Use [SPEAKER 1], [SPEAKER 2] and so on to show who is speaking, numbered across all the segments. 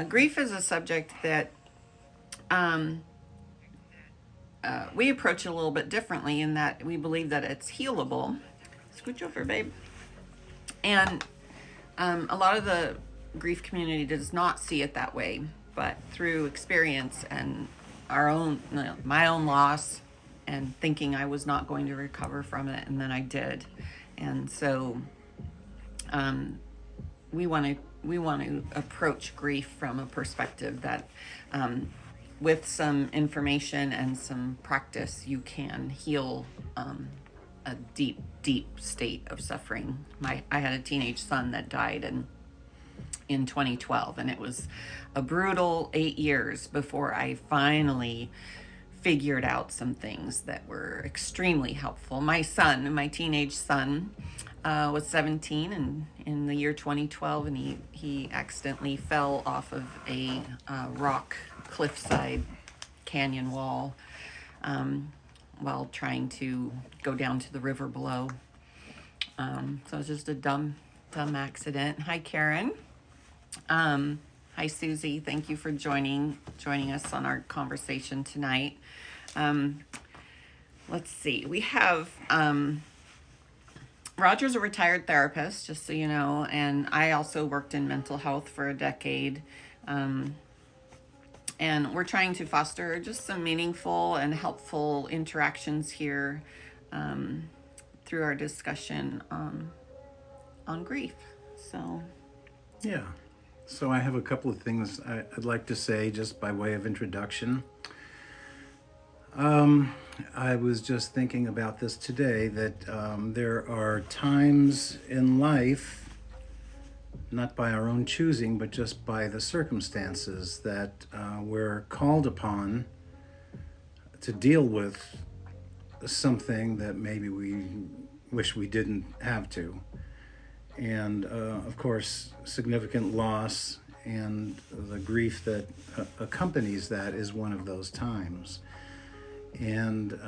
[SPEAKER 1] Grief is a subject that um, we approach a little bit differently in that we believe that it's healable. Scooch over, babe. And a lot of the grief community does not see it that way, but through experience and my own loss, and thinking I was not going to recover from it, and then I did, and so um, we want to approach grief from a perspective that, with some information and some practice, you can heal a deep state of suffering. I had a teenage son that died in 2012, and it was a brutal 8 years before I finally figured out some things that were extremely helpful. My teenage son, was 17 in the year 2012, and he accidentally fell off of a rock cliffside canyon wall, while trying to go down to the river below. So it was just a dumb accident. Hi, Karen. Hi, Susie. Thank you for joining us on our conversation tonight. Let's see. We have Roger's a retired therapist, just so you know, and I also worked in mental health for a decade. And we're trying to foster just some meaningful and helpful interactions here, through our discussion on grief. So,
[SPEAKER 2] yeah. So I have a couple of things I'd like to say just by way of introduction. I was just thinking about this today, that there are times in life, not by our own choosing, but just by the circumstances, that we're called upon to deal with something that maybe we wish we didn't have to. And of course, significant loss and the grief that accompanies that is one of those times. And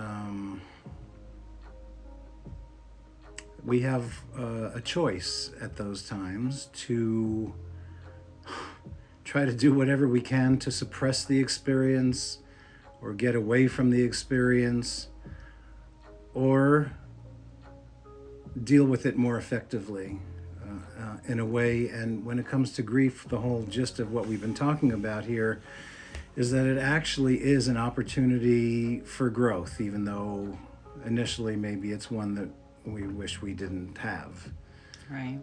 [SPEAKER 2] we have a choice at those times to try to do whatever we can to suppress the experience or get away from the experience, or deal with it more effectively in a way. And when it comes to grief, the whole gist of what we've been talking about here is that it actually is an opportunity for growth, even though initially maybe it's one that we wish we didn't have.
[SPEAKER 1] right.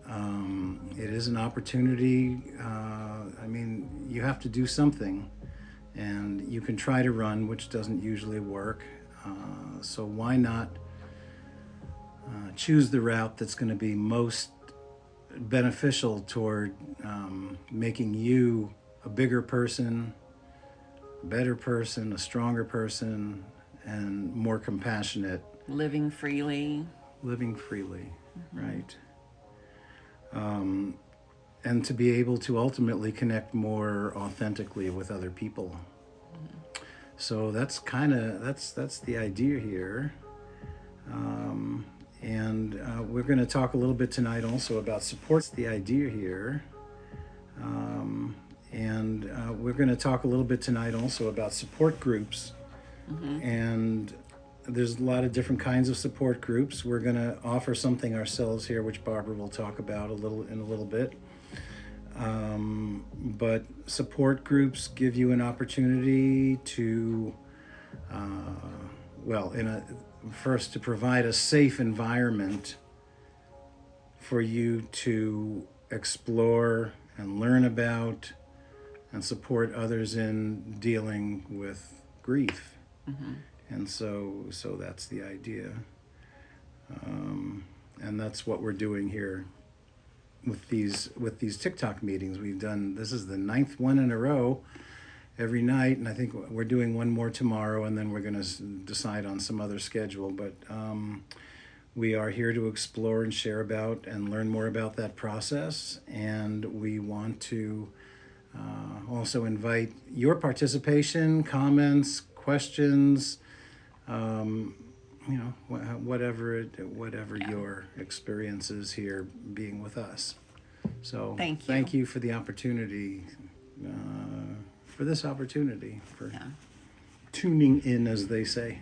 [SPEAKER 2] It is an opportunity. I mean, you have to do something, and you can try to run, which doesn't usually work. So why not choose the route that's going to be most beneficial toward making you a bigger person, a better person, a stronger person, and more compassionate.
[SPEAKER 1] Living freely.
[SPEAKER 2] Living freely, right? And to be able to ultimately connect more authentically with other people. So that's that's the idea here. And we're going to talk a little bit tonight also about support. The idea here. And we're going to talk a little bit tonight also about support groups. And there's a lot of different kinds of support groups. We're going to offer something ourselves here, which Barbara will talk about in a little bit. But support groups give you an opportunity to, first to provide a safe environment for you to explore and learn about and support others in dealing with grief. And so that's the idea. And that's what we're doing here with these TikTok meetings. This is the 9th one in a row every night, and I think we're doing one more tomorrow, and then we're going to decide on some other schedule. But we are here to explore and share about and learn more about that process, and we want to also invite your participation, comments, questions, whatever your experience is here being with us. So
[SPEAKER 1] Thank you.
[SPEAKER 2] Thank you for the opportunity for this opportunity, for
[SPEAKER 1] Yeah.
[SPEAKER 2] tuning in, as they say.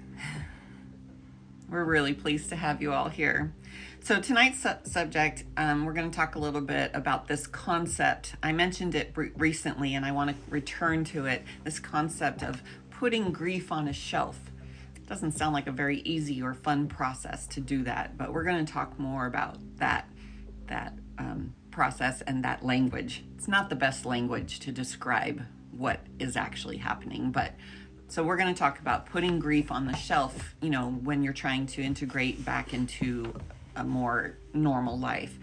[SPEAKER 1] We're really pleased to have you all here. So tonight's subject, we're going to talk a little bit about this concept. I mentioned it recently, and I want to return to it. This concept of putting grief on a shelf. It doesn't sound like a very easy or fun process to do that, but we're going to talk more about that process and that language. It's not the best language to describe what is actually happening, but so we're going to talk about putting grief on the shelf, when you're trying to integrate back into a more normal life.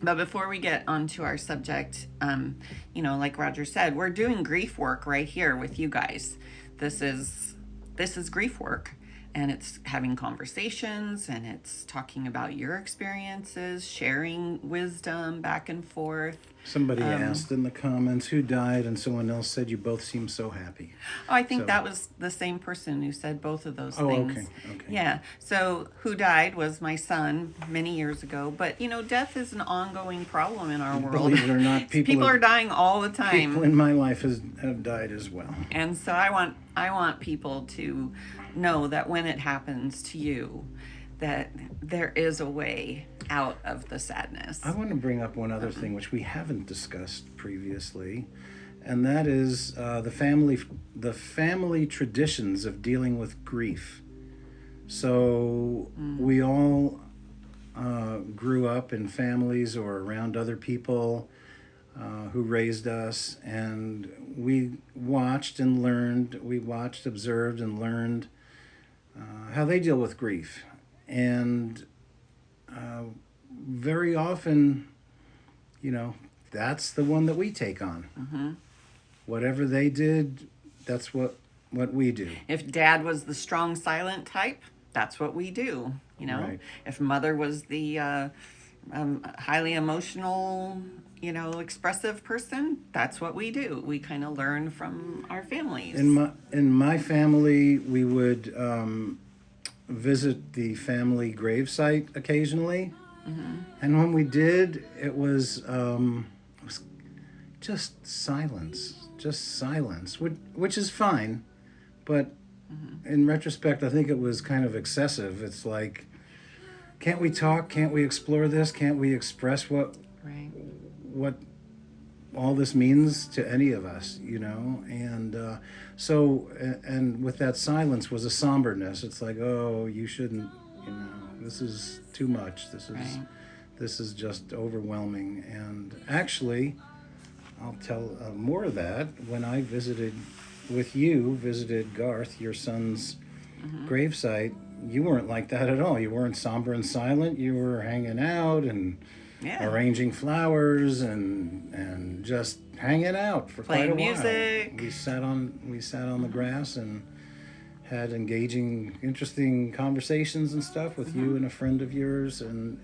[SPEAKER 1] But before we get onto our subject, like Roger said, we're doing grief work right here with you guys. This is grief work, and it's having conversations, and it's talking about your experiences, sharing wisdom back and forth.
[SPEAKER 2] Somebody asked in the comments who died, and someone else said you both seem so happy.
[SPEAKER 1] Oh, I think that was the same person who said both of those things.
[SPEAKER 2] Okay.
[SPEAKER 1] Yeah. So who died was my son many years ago. But, death is an ongoing problem in our world.
[SPEAKER 2] Believe it or not,
[SPEAKER 1] people are dying all the time.
[SPEAKER 2] People in my life have died as well.
[SPEAKER 1] And so I want people to know that when it happens to you, that there is a way out of the sadness.
[SPEAKER 2] I want to bring up one other thing which we haven't discussed previously, and that is the family traditions of dealing with grief. So we all grew up in families or around other people who raised us, and we watched, observed, and learned how they deal with grief. And very often, that's the one that we take on.
[SPEAKER 1] Mm-hmm.
[SPEAKER 2] Whatever they did, that's what we do.
[SPEAKER 1] If dad was the strong, silent type, that's what we do.
[SPEAKER 2] Right.
[SPEAKER 1] If mother was the highly emotional, expressive person, that's what we do. We kind of learn from our families.
[SPEAKER 2] In my family, we would visit the family gravesite occasionally, and when we did, it was just silence, which is fine, but in retrospect, I think it was kind of excessive. It's like, can't we talk? Can't we explore this? Can't we express what all this means to any of us, And so with that silence was a somberness. It's like, oh, you shouldn't, this is too much. This is just overwhelming. And actually, I'll tell more of that. When I visited Garth, your son's gravesite, you weren't like that at all. You weren't somber and silent. You were hanging out and arranging flowers and just hanging out for
[SPEAKER 1] playing
[SPEAKER 2] quite a
[SPEAKER 1] music.
[SPEAKER 2] while. We sat on the grass and had engaging, interesting conversations and stuff with you and a friend of yours, that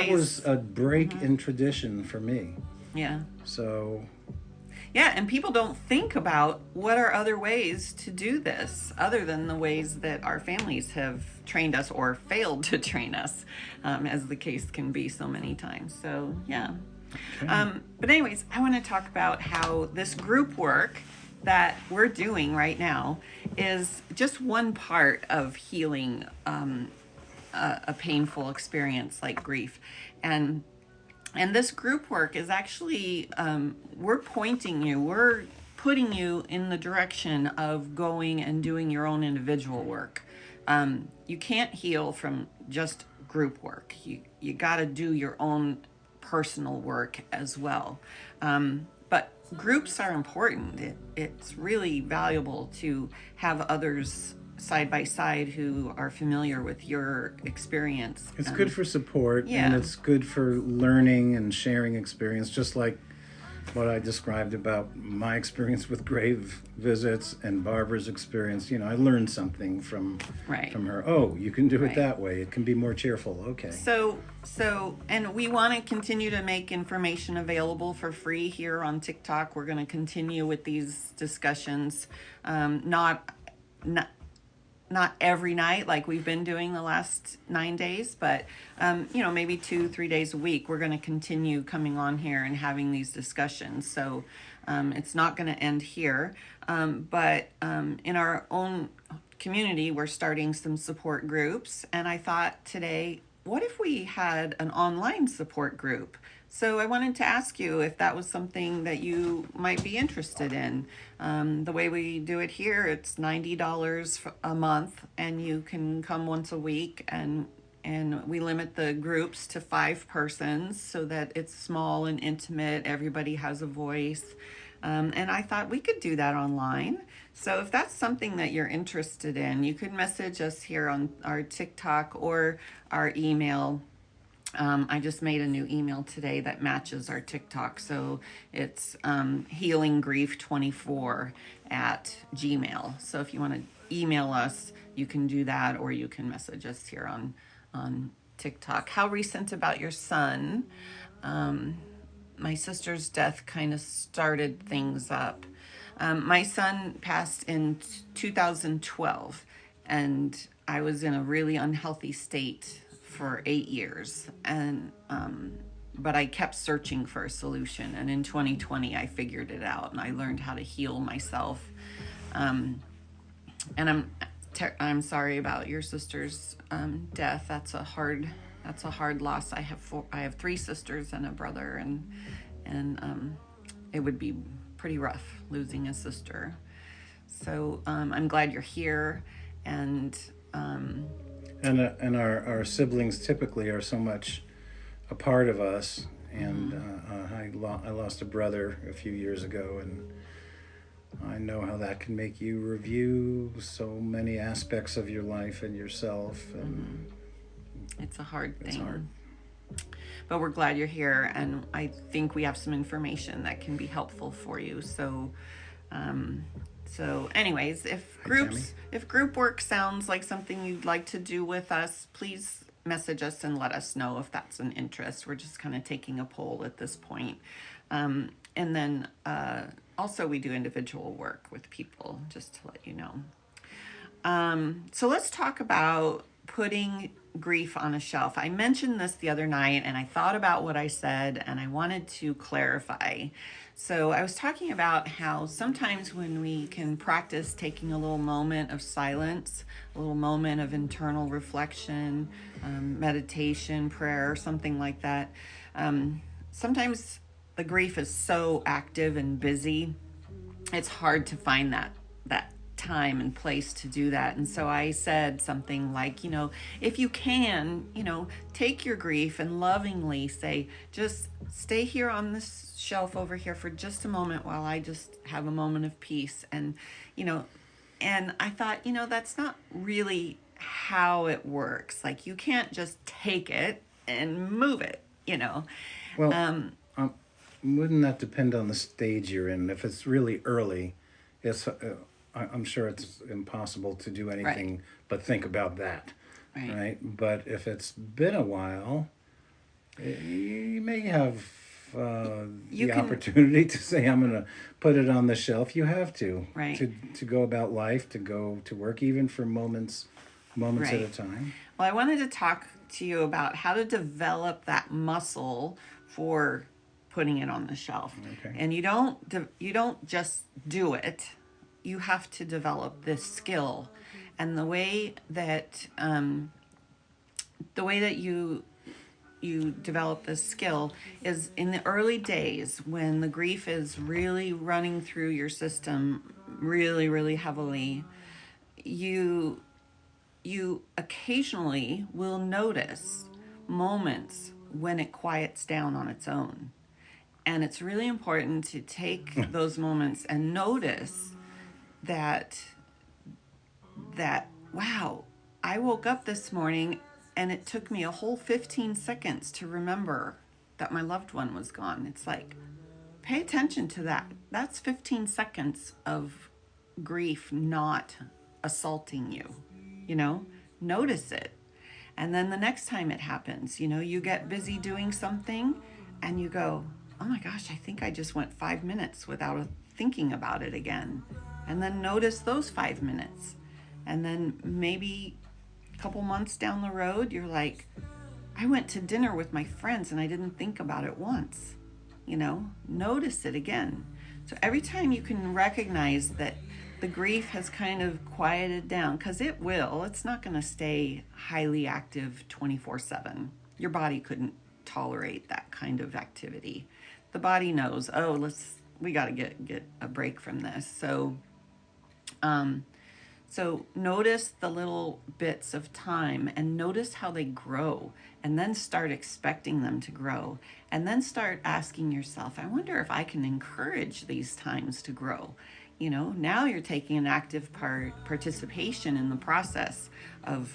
[SPEAKER 2] was a break in tradition for me.
[SPEAKER 1] Yeah.
[SPEAKER 2] So.
[SPEAKER 1] Yeah, and people don't think about what are other ways to do this other than the ways that our families have trained us or failed to train us, as the case can be so many times. So, yeah. Okay. But anyways, I want to talk about how this group work that we're doing right now is just one part of healing a painful experience like grief. And this group work is actually, we're putting you in the direction of going and doing your own individual work. You can't heal from just group work. You got to do your own personal work as well. But groups are important. It's really valuable to have others side by side who are familiar with your experience.
[SPEAKER 2] It's good for support, and it's good for learning and sharing experience, just like what I described about my experience with grave visits and Barbara's experience. I learned something from her. Oh, you can do it that way. It can be more cheerful. Okay.
[SPEAKER 1] So, and we want to continue to make information available for free here on TikTok. We're going to continue with these discussions. not every night like we've been doing the last 9 days, but maybe 2-3 days a week we're going to continue coming on here and having these discussions. So it's not going to end here, but in our own community we're starting some support groups, and I thought today, what if we had an online support group? So I wanted to ask you if that was something that you might be interested in. The way we do it here, it's $90 a month, and you can come once a week, and we limit the groups to 5 persons so that it's small and intimate. Everybody has a voice. And I thought we could do that online. So if that's something that you're interested in, you could message us here on our TikTok or our email. I just made a new email today that matches our TikTok. So it's healinggrief24 at Gmail. So if you want to email us, you can do that, or you can message us here on TikTok. How recent about your son? My sister's death kind of started things up. My son passed in 2012, and I was in a really unhealthy state for 8 years, and but I kept searching for a solution, and in 2020 I figured it out, and I learned how to heal myself. And I'm sorry about your sister's death. That's a hard loss. I have 3 sisters and a brother, and it would be pretty rough losing a sister. So I'm glad you're here, and
[SPEAKER 2] our siblings typically are so much a part of us. And I lost a brother a few years ago, and I know how that can make you review so many aspects of your life and yourself. And
[SPEAKER 1] it's a hard thing.
[SPEAKER 2] It's hard.
[SPEAKER 1] But we're glad you're here, and I think we have some information that can be helpful for you. So anyways, if group work sounds like something you'd like to do with us, please message us and let us know if that's an interest. We're just kind of taking a poll at this point. And then also we do individual work with people, just to let you know. So let's talk about putting grief on a shelf. I mentioned this the other night, and I thought about what I said, and I wanted to clarify. So I was talking about how sometimes when we can practice taking a little moment of silence, a little moment of internal reflection, meditation, prayer, something like that, sometimes the grief is so active and busy, it's hard to find that time and place to do that. And so I said something like, if you can, take your grief and lovingly say, just stay here on this shelf over here for just a moment while I just have a moment of peace. And and I thought, that's not really how it works. Like, you can't just take it and move it,
[SPEAKER 2] Well, wouldn't that depend on the stage you're in? If it's really early, I'm sure it's impossible to do anything but think about that, right? But if it's been a while, you may have the opportunity to say, I'm going to put it on the shelf. You have to, to go about life, to go to work, even for moments at a time.
[SPEAKER 1] Well, I wanted to talk to you about how to develop that muscle for putting it on the shelf.
[SPEAKER 2] Okay.
[SPEAKER 1] And you don't just do it. You have to develop this skill, and the way that you develop this skill is in the early days when the grief is really running through your system really, really heavily. You occasionally will notice moments when it quiets down on its own, and it's really important to take those moments and notice that wow, I woke up this morning and it took me a whole 15 seconds to remember that my loved one was gone. It's like, pay attention to that. That's 15 seconds of grief not assaulting you. Notice it. And then the next time it happens, you get busy doing something and you go, oh my gosh, I think I just went 5 minutes without thinking about it again. And then notice those 5 minutes. And then maybe a couple months down the road, you're like, I went to dinner with my friends and I didn't think about it once. Notice it again. So every time you can recognize that the grief has kind of quieted down, because it's not going to stay highly active 24/7. Your body couldn't tolerate that kind of activity. The body knows, oh, we got to get a break from this. So notice the little bits of time and notice how they grow, and then start expecting them to grow, and then start asking yourself, I wonder if I can encourage these times to grow. Now you're taking an active participation in the process of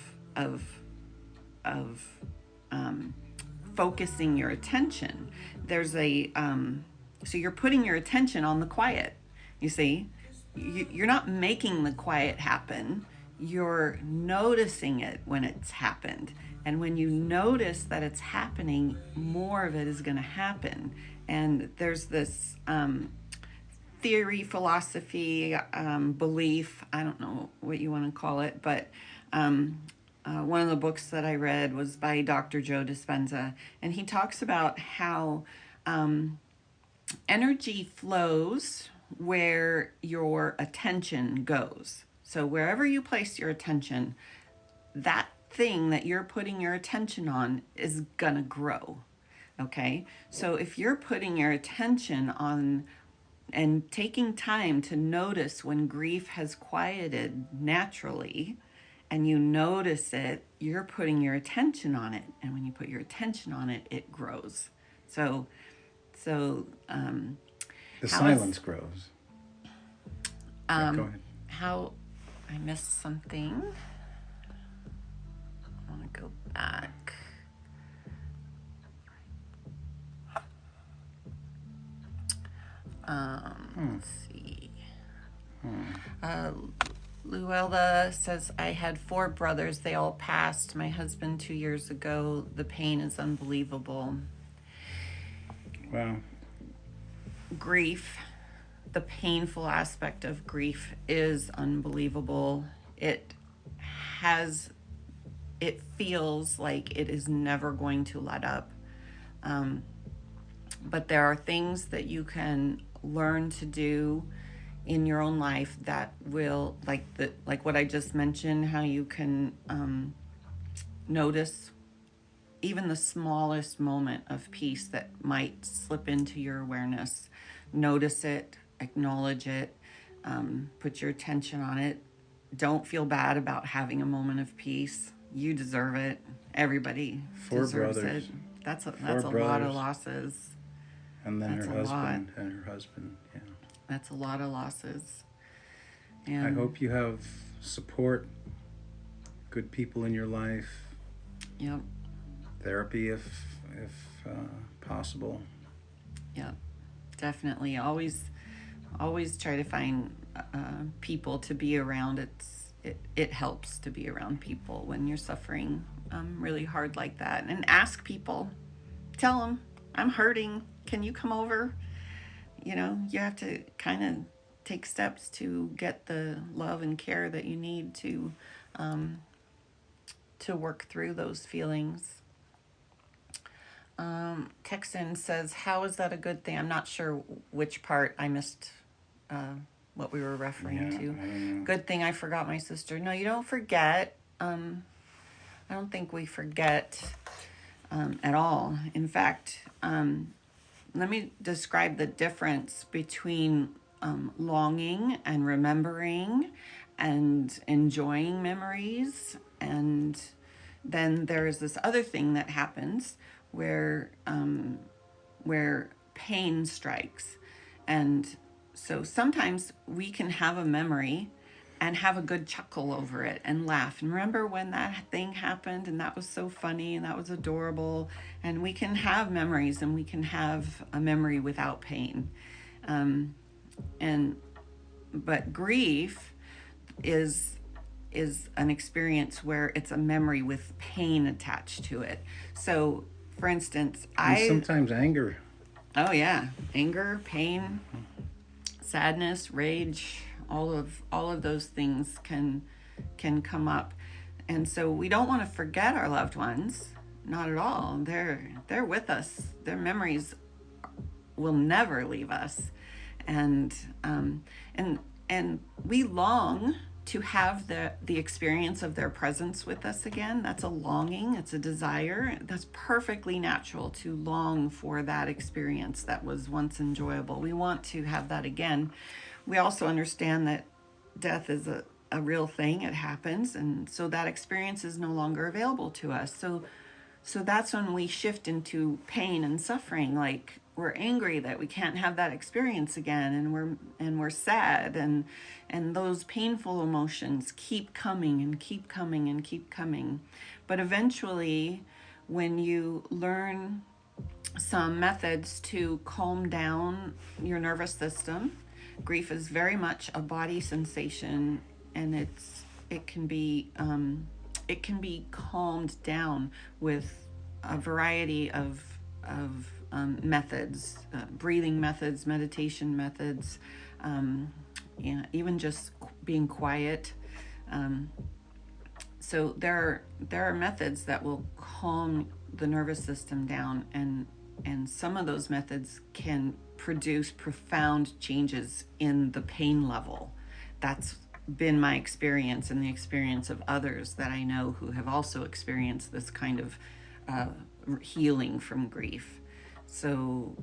[SPEAKER 1] focusing your attention. So you're putting your attention on the quiet. You see, you're not making the quiet happen. You're noticing it when it's happened. And when you notice that it's happening, more of it is going to happen. And there's this theory, philosophy, belief, I don't know what you want to call it, but one of the books that I read was by Dr. Joe Dispenza, and he talks about how energy flows where your attention goes. So wherever you place your attention, that thing that you're putting your attention on is gonna grow. Okay? So if you're putting your attention on and taking time to notice when grief has quieted naturally, and you notice it, you're putting your attention on it. And when you put your attention on it, it grows. So
[SPEAKER 2] the silence grows. Go ahead.
[SPEAKER 1] How I missed something. I want to go back. Let's see. Luella says, I had 4 brothers. They all passed. My husband 2 years ago. The pain is unbelievable.
[SPEAKER 2] Wow.
[SPEAKER 1] Grief, the painful aspect of grief is unbelievable. It feels like it is never going to let up. But there are things that you can learn to do in your own life that will, like what I just mentioned, how you can notice even the smallest moment of peace that might slip into your awareness. Notice it, acknowledge it, put your attention on it. Don't feel bad about having a moment of peace. You deserve it. Everybody
[SPEAKER 2] 4
[SPEAKER 1] deserves
[SPEAKER 2] brothers.
[SPEAKER 1] it. That's a
[SPEAKER 2] brothers.
[SPEAKER 1] lot of losses.
[SPEAKER 2] And then
[SPEAKER 1] That's
[SPEAKER 2] her
[SPEAKER 1] a
[SPEAKER 2] husband and her husband. Yeah.
[SPEAKER 1] That's a lot of losses. And
[SPEAKER 2] I hope you have support, good people in your life,
[SPEAKER 1] Yep.
[SPEAKER 2] therapy if possible.
[SPEAKER 1] Yep. Definitely. Always try to find people to be around. It helps to be around people when you're suffering really hard like that. And ask people. Tell them, I'm hurting. Can you come over? You have to kind of take steps to get the love and care that you need to work through those feelings. Texan says, how is that a good thing? I'm not sure which part I missed what we were referring to.
[SPEAKER 2] I don't know.
[SPEAKER 1] Good thing I forgot my sister. No, you don't forget. I don't think we forget at all. In fact, let me describe the difference between longing and remembering and enjoying memories. And then there's this other thing that happens where pain strikes. And so sometimes we can have a memory and have a good chuckle over it and laugh and remember when that thing happened and that was so funny and that was adorable. And we can have memories, and we can have a memory without pain. But grief is an experience where it's a memory with pain attached to it. So for instance,
[SPEAKER 2] And sometimes anger.
[SPEAKER 1] Oh yeah, anger, pain, sadness, rage, all of those things can can come up. And so we don't want to forget our loved ones, not at all. They're with us. Their memories will never leave us. And and we long to have the experience of their presence with us again. That's a longing, it's a desire. That's perfectly natural to long for that experience that was once enjoyable. We want to have that again. We also understand that death is a real thing. It happens, and so that experience is no longer available to us. So that's when we shift into pain and suffering. Like, we're angry that we can't have that experience again, and we're sad, and those painful emotions keep coming and keep coming and keep coming. But eventually, when you learn some methods to calm down your nervous system, grief is very much a body sensation, and it can be calmed down with a variety of methods, breathing methods, meditation methods, even just being quiet. So there are methods that will calm the nervous system down, and some of those methods can produce profound changes in the pain level. That's been my experience and the experience of others that I know who have also experienced this kind of healing from grief. So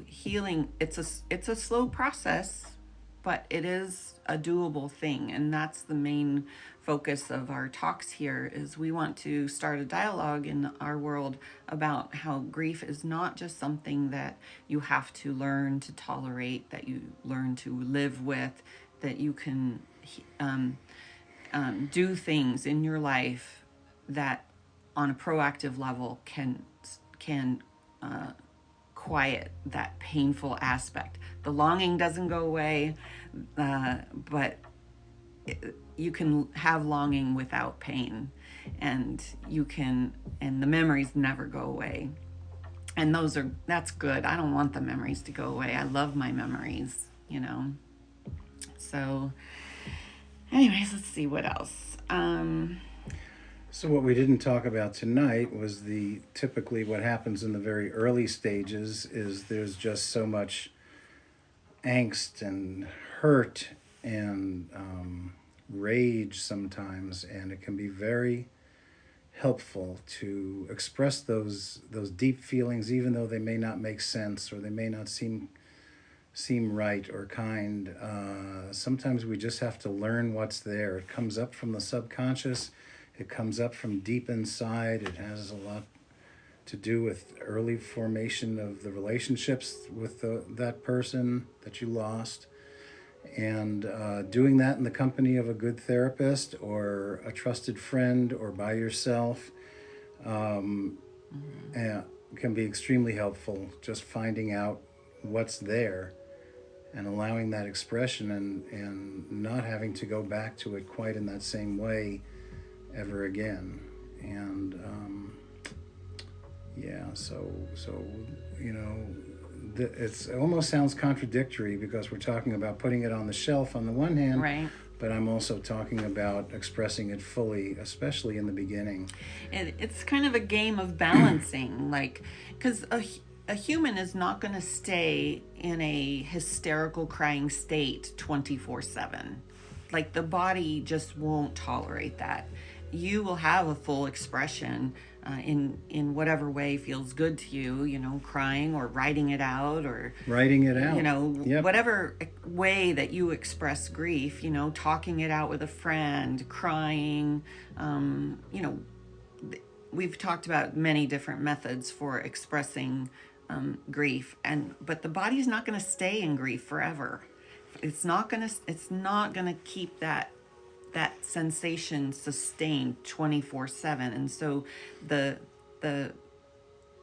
[SPEAKER 1] healing, it's a slow process, but it is a doable thing, and that's the main focus of our talks here. Is we want to start a dialogue in our world about how grief is not just something that you have to learn to tolerate, that you learn to live with, that you can do things in your life that on a proactive level can quiet that painful aspect. The longing doesn't go away, but you can have longing without pain, and the memories never go away. And that's good. I don't want the memories to go away. I love my memories, So anyways, let's see what else.
[SPEAKER 2] So what we didn't talk about tonight was typically what happens in the very early stages is there's just so much angst and hurt and rage sometimes, and it can be very helpful to express those deep feelings, even though they may not make sense or they may not seem right or kind. Sometimes we just have to learn what's there. It comes up from the subconscious. It comes up from deep inside. It has a lot to do with early formation of the relationships with that person that you lost. And doing that in the company of a good therapist or a trusted friend or by yourself can be extremely helpful. Just finding out what's there and allowing that expression and not having to go back to it quite in that same way ever again. And it almost sounds contradictory because we're talking about putting it on the shelf on the one hand,
[SPEAKER 1] Right.
[SPEAKER 2] But I'm also talking about expressing it fully, especially in the beginning.
[SPEAKER 1] It's kind of a game of balancing, because a human is not going to stay in a hysterical crying state 24/7. Like, the body just won't tolerate that. You will have a full expression in whatever way feels good to you, crying or writing it out,
[SPEAKER 2] Yep.
[SPEAKER 1] Whatever way that you express grief, talking it out with a friend, crying, we've talked about many different methods for expressing grief, but the body's not going to stay in grief forever. It's not gonna keep that sensation sustained 24/7. And so the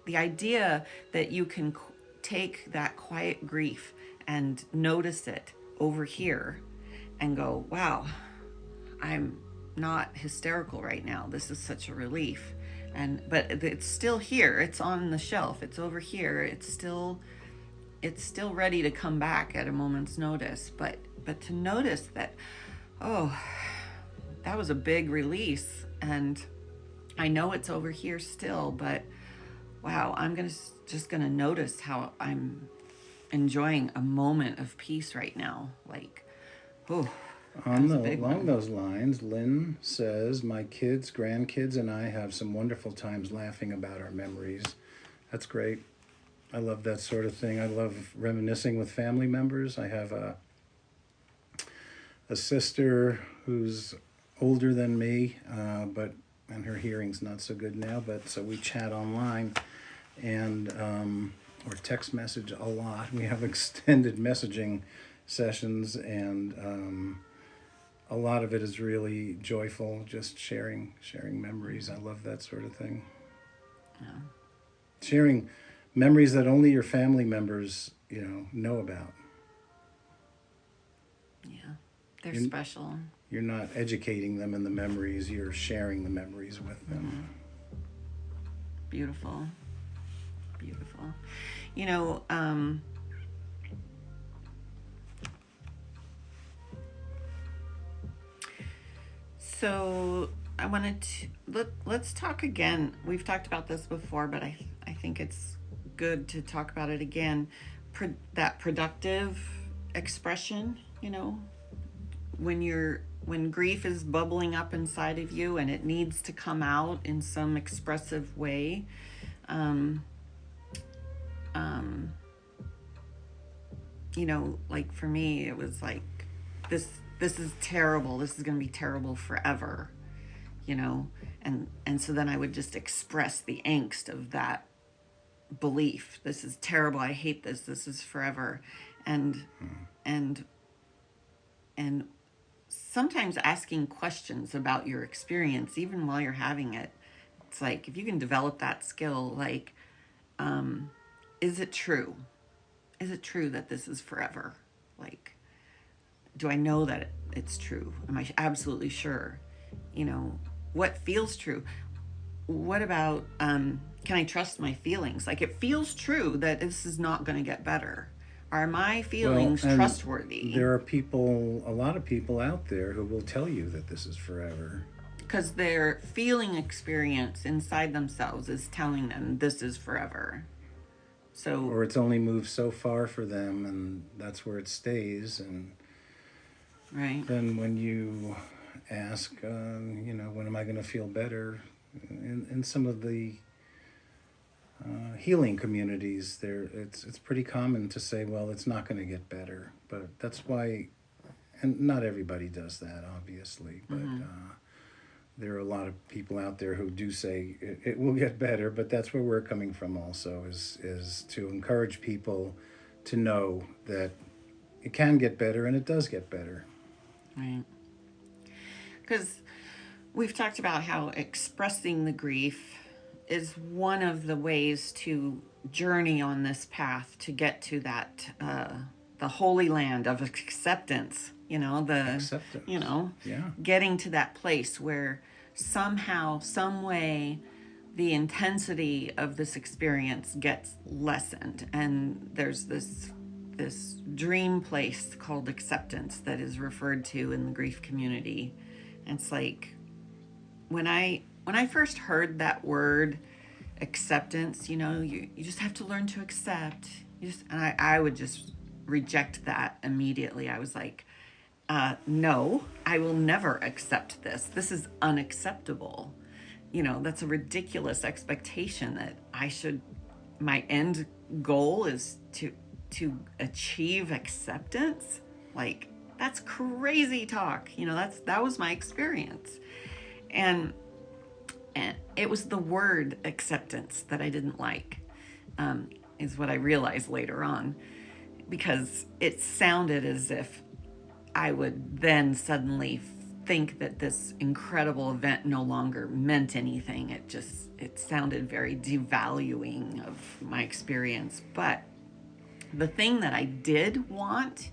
[SPEAKER 1] idea that you can take that quiet grief and notice it over here and go, wow, I'm not hysterical right now. This is such a relief. But it's still here. It's on the shelf. It's over here. It's still ready to come back at a moment's notice. But to notice that, oh, that was a big release. And I know it's over here still, but wow, I'm just gonna notice how I'm enjoying a moment of peace right now. Like, oh, that was a big
[SPEAKER 2] Along
[SPEAKER 1] one.
[SPEAKER 2] those lines, Lynn says, "My kids, grandkids, and I have some wonderful times laughing about our memories." That's great. I love that sort of thing. I love reminiscing with family members. I have a sister who's older than me, but and her hearing's not so good now. But so we chat online and or text message a lot. We have extended messaging sessions, and a lot of it is really joyful. Just sharing memories. I love that sort of thing.
[SPEAKER 1] Yeah.
[SPEAKER 2] Sharing memories that only your family members know about.
[SPEAKER 1] Yeah. They're
[SPEAKER 2] You're,
[SPEAKER 1] special.
[SPEAKER 2] you're not educating them in the memories, you're sharing the memories with them.
[SPEAKER 1] Beautiful. Beautiful. You know, so I wanted to let's talk again. We've talked about this before, but I think it's good to talk about it again. That productive expression, when grief is bubbling up inside of you and it needs to come out in some expressive way. Um, um, like for me, it was like this. This is terrible. This is going to be terrible forever, and so then I would just express the angst of that belief. This is terrible. I hate this. This is forever, and and and sometimes asking questions about your experience, even while you're having it. It's like if you can develop that skill, like, is it true? Is it true that this is forever? Like, do I know that it's true? Am I absolutely sure? What feels true? What about, can I trust my feelings? Like, it feels true that this is not going to get better. Are my
[SPEAKER 2] Well,
[SPEAKER 1] feelings
[SPEAKER 2] and
[SPEAKER 1] trustworthy?
[SPEAKER 2] there are people, a lot of people out there who will tell you that this is forever.
[SPEAKER 1] Because their feeling experience inside themselves is telling them this is forever. So,
[SPEAKER 2] Or it's only moved so far for them, and that's where it stays. And
[SPEAKER 1] right.
[SPEAKER 2] then when you ask, when am I going to feel better? In some of the healing communities, it's pretty common to say, well, it's not going to get better. But that's why, and not everybody does that, obviously. But there are a lot of people out there who do say it will get better. But that's where we're coming from. Also, is to encourage people to know that it can get better, and it does get better.
[SPEAKER 1] Right. Because we've talked about how expressing the grief is one of the ways to journey on this path to get to that, the holy land of acceptance.
[SPEAKER 2] Acceptance. Yeah.
[SPEAKER 1] Getting to that place where somehow, some way, the intensity of this experience gets lessened, and there's this dream place called acceptance that is referred to in the grief community. And it's like when I first heard that word acceptance, you just have to learn to accept. And I would just reject that immediately. I was like, no, I will never accept this. This is unacceptable. That's a ridiculous expectation that my end goal is to achieve acceptance. Like, that's crazy talk. That was my experience. And it was the word acceptance that I didn't like, is what I realized later on, because it sounded as if I would then suddenly think that this incredible event no longer meant anything. It sounded very devaluing of my experience. But the thing that I did want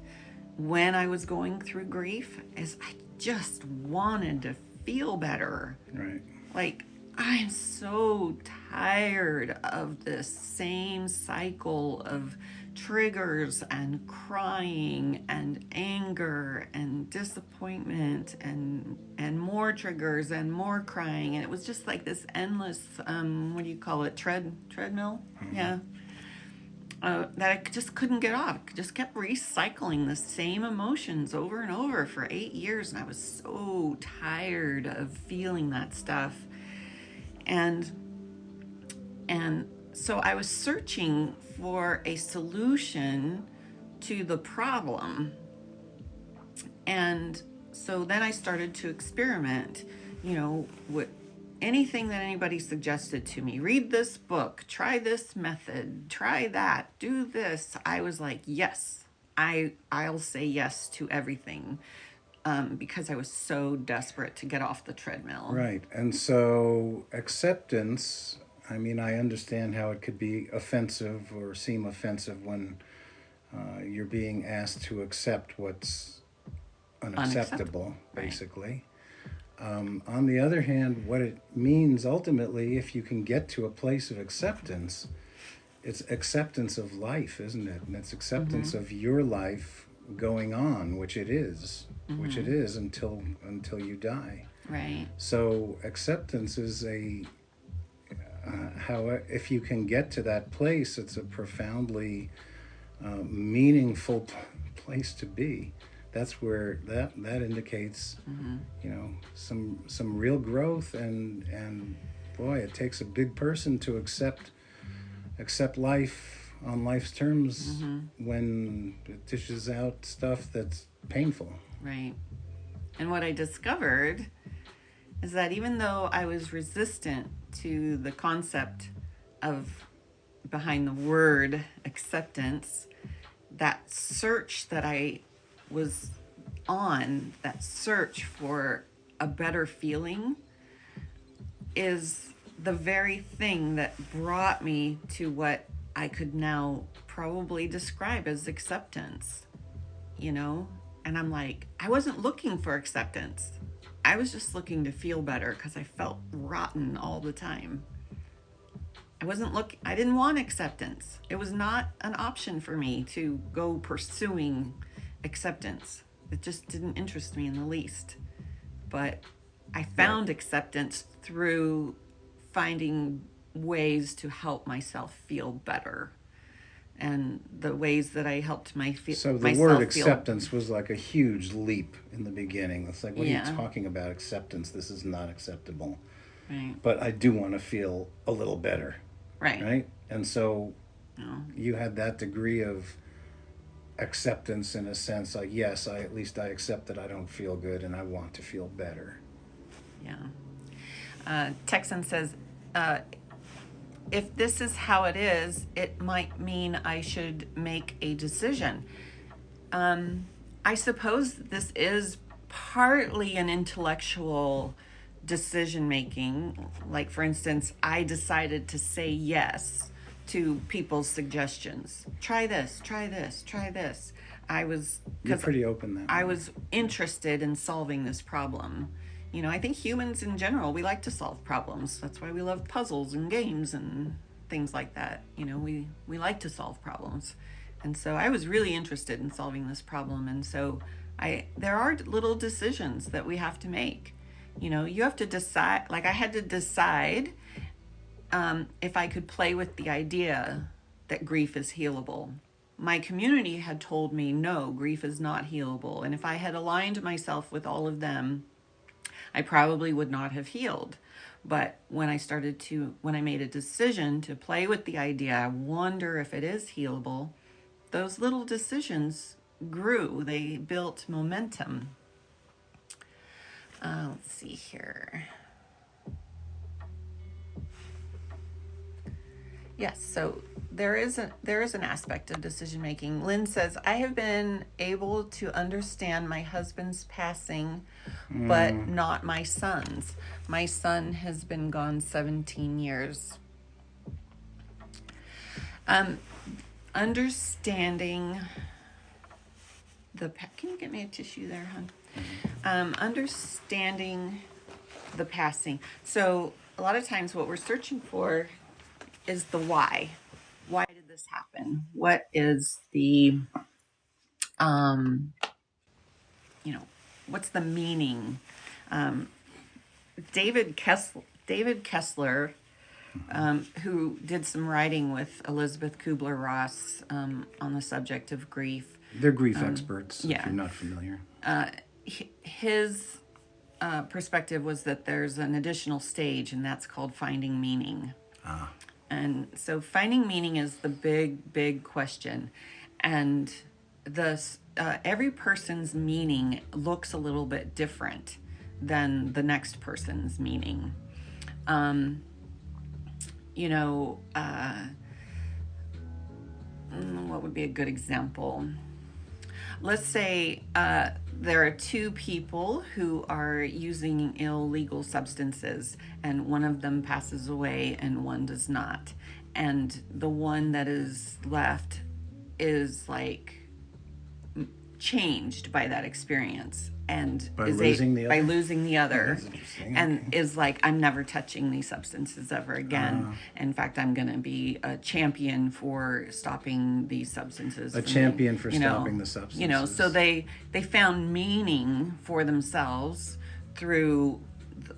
[SPEAKER 1] when I was going through grief is I just wanted to feel better.
[SPEAKER 2] Right.
[SPEAKER 1] Like, I'm so tired of this same cycle of triggers and crying and anger and disappointment and more triggers and more crying, and it was just like this endless what do you call it, treadmill. Yeah. That I just couldn't get off. Just kept recycling the same emotions over and over for 8 years, and I was so tired of feeling that stuff. And so I was searching for a solution to the problem. And so then I started to experiment, with anything that anybody suggested to me. Read this book, try this method, try that, do this. I was like, yes, I'll say yes to everything, because I was so desperate to get off the treadmill.
[SPEAKER 2] Right. And so acceptance, I mean, I understand how it could be offensive or seem offensive when you're being asked to accept what's unacceptable, basically. Right. On the other hand, what it means ultimately, if you can get to a place of acceptance, it's acceptance of life, isn't it? And it's acceptance of your life going on, which it is, until you die.
[SPEAKER 1] Right.
[SPEAKER 2] So acceptance is how, if you can get to that place, it's a profoundly meaningful place to be. That's where that indicates, some real growth, and boy, it takes a big person to accept life on life's terms when it dishes out stuff that's painful.
[SPEAKER 1] Right. And what I discovered is that even though I was resistant to the concept of behind the word acceptance, that search that I was on, that search for a better feeling, is the very thing that brought me to what I could now probably describe as acceptance, And I'm like, I wasn't looking for acceptance. I was just looking to feel better because I felt rotten all the time. I didn't want acceptance. It was not an option for me to go pursuing acceptance. It just didn't interest me in the least. But I found acceptance through finding ways to help myself feel better. And the ways that I helped
[SPEAKER 2] So the word acceptance was like a huge leap in the beginning. It's like, what are you talking about, acceptance? This is not acceptable.
[SPEAKER 1] Right.
[SPEAKER 2] But I do want to feel a little better.
[SPEAKER 1] Right.
[SPEAKER 2] Right? And so you had that degree of acceptance in a sense, like, yes, I accept that I don't feel good and I want to feel better.
[SPEAKER 1] Yeah. Texan says, if this is how it is, it might mean I should make a decision. I suppose this is partly an intellectual decision making. Like, for instance, I decided to say yes to people's suggestions. Try this, try this, try this.
[SPEAKER 2] You're pretty open that way.
[SPEAKER 1] I was interested in solving this problem. I think humans in general, we like to solve problems. That's why we love puzzles and games and things like that. We like to solve problems. And so I was really interested in solving this problem. And so there are little decisions that we have to make. You have to decide, like I had to decide if I could play with the idea that grief is healable. My community had told me, no, grief is not healable. And if I had aligned myself with all of them, I probably would not have healed. But when I made a decision to play with the idea, I wonder if it is healable, those little decisions grew. They built momentum. Let's see here. Yes, so there is an aspect of decision making. Lynn says, I have been able to understand my husband's passing, but not my son's. My son has been gone 17 years. Understanding can you get me a tissue there, hon? Understanding the passing. So a lot of times what we're searching for is the why. Why did this this happen? What is the, um, you know, what's the meaning? Um, David Kessler, who did some writing with Elizabeth Kubler-Ross on the subject of grief.
[SPEAKER 2] They're grief experts, if
[SPEAKER 1] yeah.
[SPEAKER 2] you're not familiar.
[SPEAKER 1] His perspective was that there's an additional stage, and that's called finding meaning. And so finding meaning is the big question. And every person's meaning looks a little bit different than the next person's meaning. You know, what would be a good example? Let's say there are two people who are using illegal substances, and one of them passes away and one does not. And the one that is left is like changed by that experience and
[SPEAKER 2] By losing the other?
[SPEAKER 1] by losing the other,
[SPEAKER 2] That's interesting.
[SPEAKER 1] and
[SPEAKER 2] Okay.
[SPEAKER 1] is like, I'm never touching these substances ever again. In fact, I'm going to be a champion for stopping these substances.
[SPEAKER 2] A champion for stopping the substances.
[SPEAKER 1] You know, so they found meaning for themselves through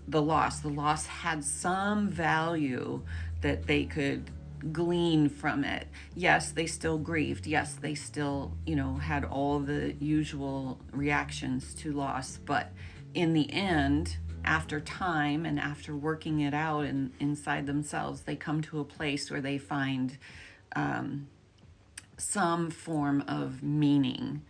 [SPEAKER 1] the loss. The loss had some value that they could glean from it. Yes, they still grieved. Yes, they still, had all the usual reactions to loss. But in the end, after time and after working it out inside themselves, they come to a place where they find some form of meaning.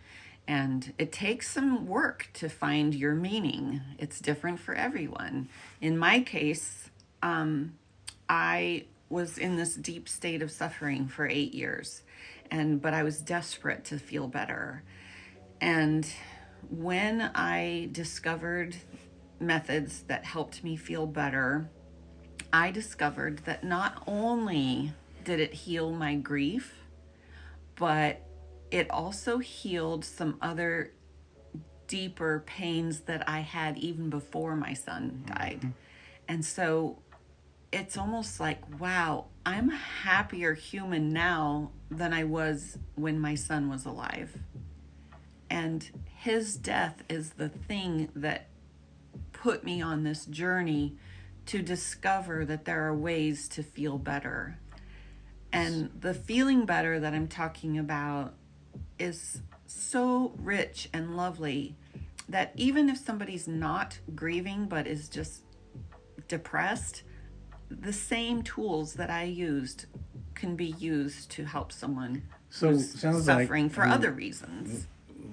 [SPEAKER 1] And it takes some work to find your meaning. It's different for everyone. In my case, I was in this deep state of suffering for 8 years, but I was desperate to feel better. And when I discovered methods that helped me feel better, I discovered that not only did it heal my grief, but it also healed some other deeper pains that I had even before my son died. And so it's almost like, wow, I'm a happier human now than I was when my son was alive. And his death is the thing that put me on this journey to discover that there are ways to feel better. And the feeling better that I'm talking about is so rich and lovely that even if somebody's not grieving but is just depressed, the same tools that I used can be used to help someone who's suffering for other reasons.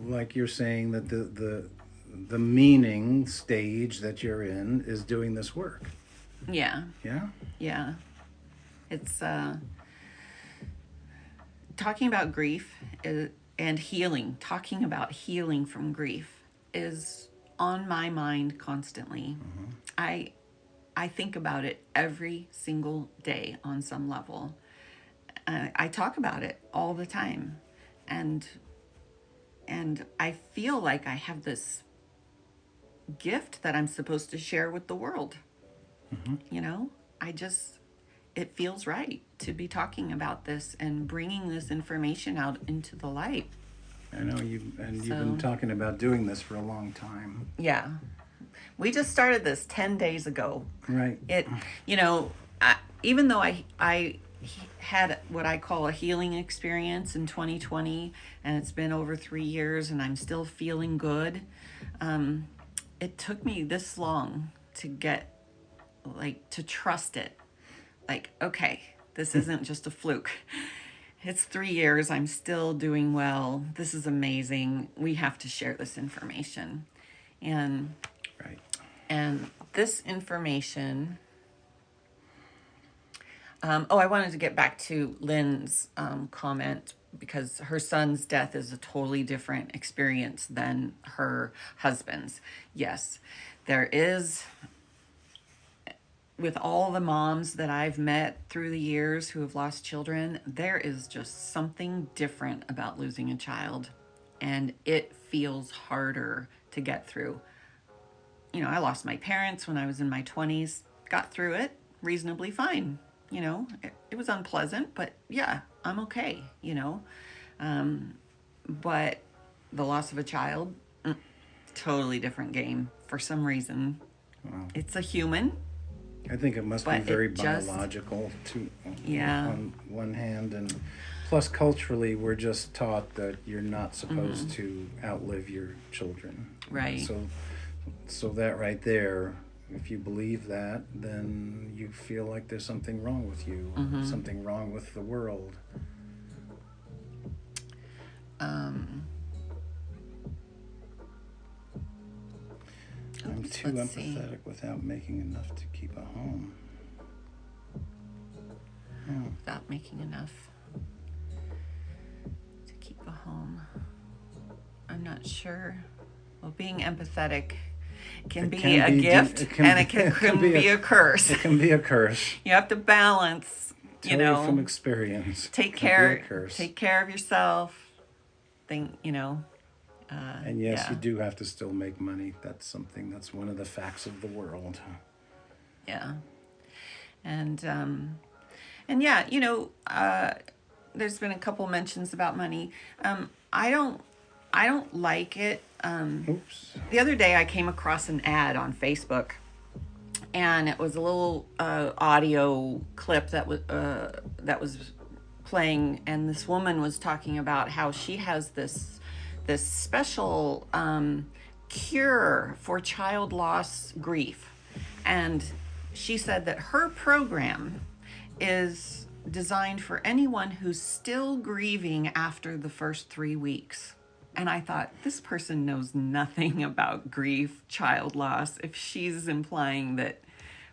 [SPEAKER 2] Like you're saying that the meaning stage that you're in is doing this work.
[SPEAKER 1] Yeah.
[SPEAKER 2] Yeah?
[SPEAKER 1] Yeah. It's talking about grief and healing, talking about healing from grief is on my mind constantly. I think about it every single day on some level. I talk about it all the time. And I feel like I have this gift that I'm supposed to share with the world. It feels right to be talking about this and bringing this information out into the light.
[SPEAKER 2] I know you've been talking about doing this for a long time.
[SPEAKER 1] Yeah. We just started this 10 days ago.
[SPEAKER 2] Right.
[SPEAKER 1] Even though I had what I call a healing experience in 2020, and it's been over 3 years and I'm still feeling good, it took me this long to get, to trust it. Okay, this isn't just a fluke. It's 3 years. I'm still doing well. This is amazing. We have to share this information.
[SPEAKER 2] Right.
[SPEAKER 1] And this information, I wanted to get back to Lynn's comment, because her son's death is a totally different experience than her husband's. Yes, there is, with all the moms that I've met through the years who have lost children, there is just something different about losing a child, and it feels harder to get through. I lost my parents when I was in my 20s, got through it reasonably fine. it was unpleasant, but yeah, I'm okay, but the loss of a child, totally different game for some reason.
[SPEAKER 2] Wow.
[SPEAKER 1] It's a human,
[SPEAKER 2] I think it must be
[SPEAKER 1] but
[SPEAKER 2] very
[SPEAKER 1] it just,
[SPEAKER 2] biological to
[SPEAKER 1] yeah.
[SPEAKER 2] on one hand, and plus culturally we're just taught that you're not supposed
[SPEAKER 1] Mm-hmm.
[SPEAKER 2] to outlive your children.
[SPEAKER 1] Right.
[SPEAKER 2] So that right there, if you believe that, then you feel like there's something wrong with you,
[SPEAKER 1] Mm-hmm.
[SPEAKER 2] something wrong with the world.
[SPEAKER 1] Um,
[SPEAKER 2] I'm
[SPEAKER 1] oops,
[SPEAKER 2] too
[SPEAKER 1] let's see.
[SPEAKER 2] empathetic without making enough to keep a home. Oh.
[SPEAKER 1] Without making enough to keep a home. I'm not sure. Well, being empathetic can
[SPEAKER 2] It
[SPEAKER 1] be
[SPEAKER 2] can
[SPEAKER 1] a
[SPEAKER 2] be
[SPEAKER 1] gift, and it
[SPEAKER 2] it
[SPEAKER 1] can be a curse.
[SPEAKER 2] It can be a curse.
[SPEAKER 1] You have to balance,
[SPEAKER 2] Tell you from experience.
[SPEAKER 1] take
[SPEAKER 2] It can be a
[SPEAKER 1] care
[SPEAKER 2] curse.
[SPEAKER 1] take care of yourself.
[SPEAKER 2] And yes,
[SPEAKER 1] yeah.
[SPEAKER 2] you do have to still make money. That's one of the facts of the world.
[SPEAKER 1] Yeah. And yeah, there's been a couple mentions about money. I don't like it.
[SPEAKER 2] Oops.
[SPEAKER 1] The other day I came across an ad on Facebook, and it was a little audio clip that was playing, and this woman was talking about how she has this special cure for child loss grief, and she said that her program is designed for anyone who's still grieving after the first 3 weeks. And I thought, this person knows nothing about grief, child loss, if she's implying that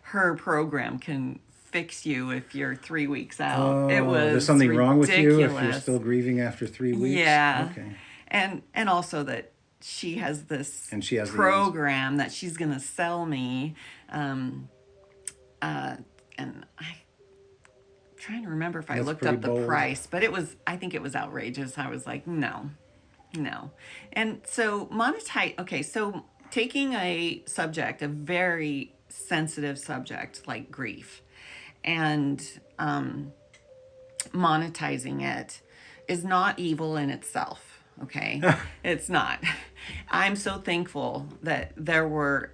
[SPEAKER 1] her program can fix you if you're 3 weeks out. It was
[SPEAKER 2] There's something wrong with you if you're
[SPEAKER 1] ridiculous.
[SPEAKER 2] still grieving after 3 weeks?
[SPEAKER 1] Yeah.
[SPEAKER 2] Okay.
[SPEAKER 1] And also that she has this
[SPEAKER 2] And she has
[SPEAKER 1] program that she's going to sell me. And I'm trying to remember if I
[SPEAKER 2] That's
[SPEAKER 1] looked
[SPEAKER 2] pretty
[SPEAKER 1] up the
[SPEAKER 2] bold.
[SPEAKER 1] price, but I think it was outrageous. I was like, no. And so so taking a subject, a very sensitive subject like grief, and monetizing it is not evil in itself. Okay. It's not. I'm so thankful that there were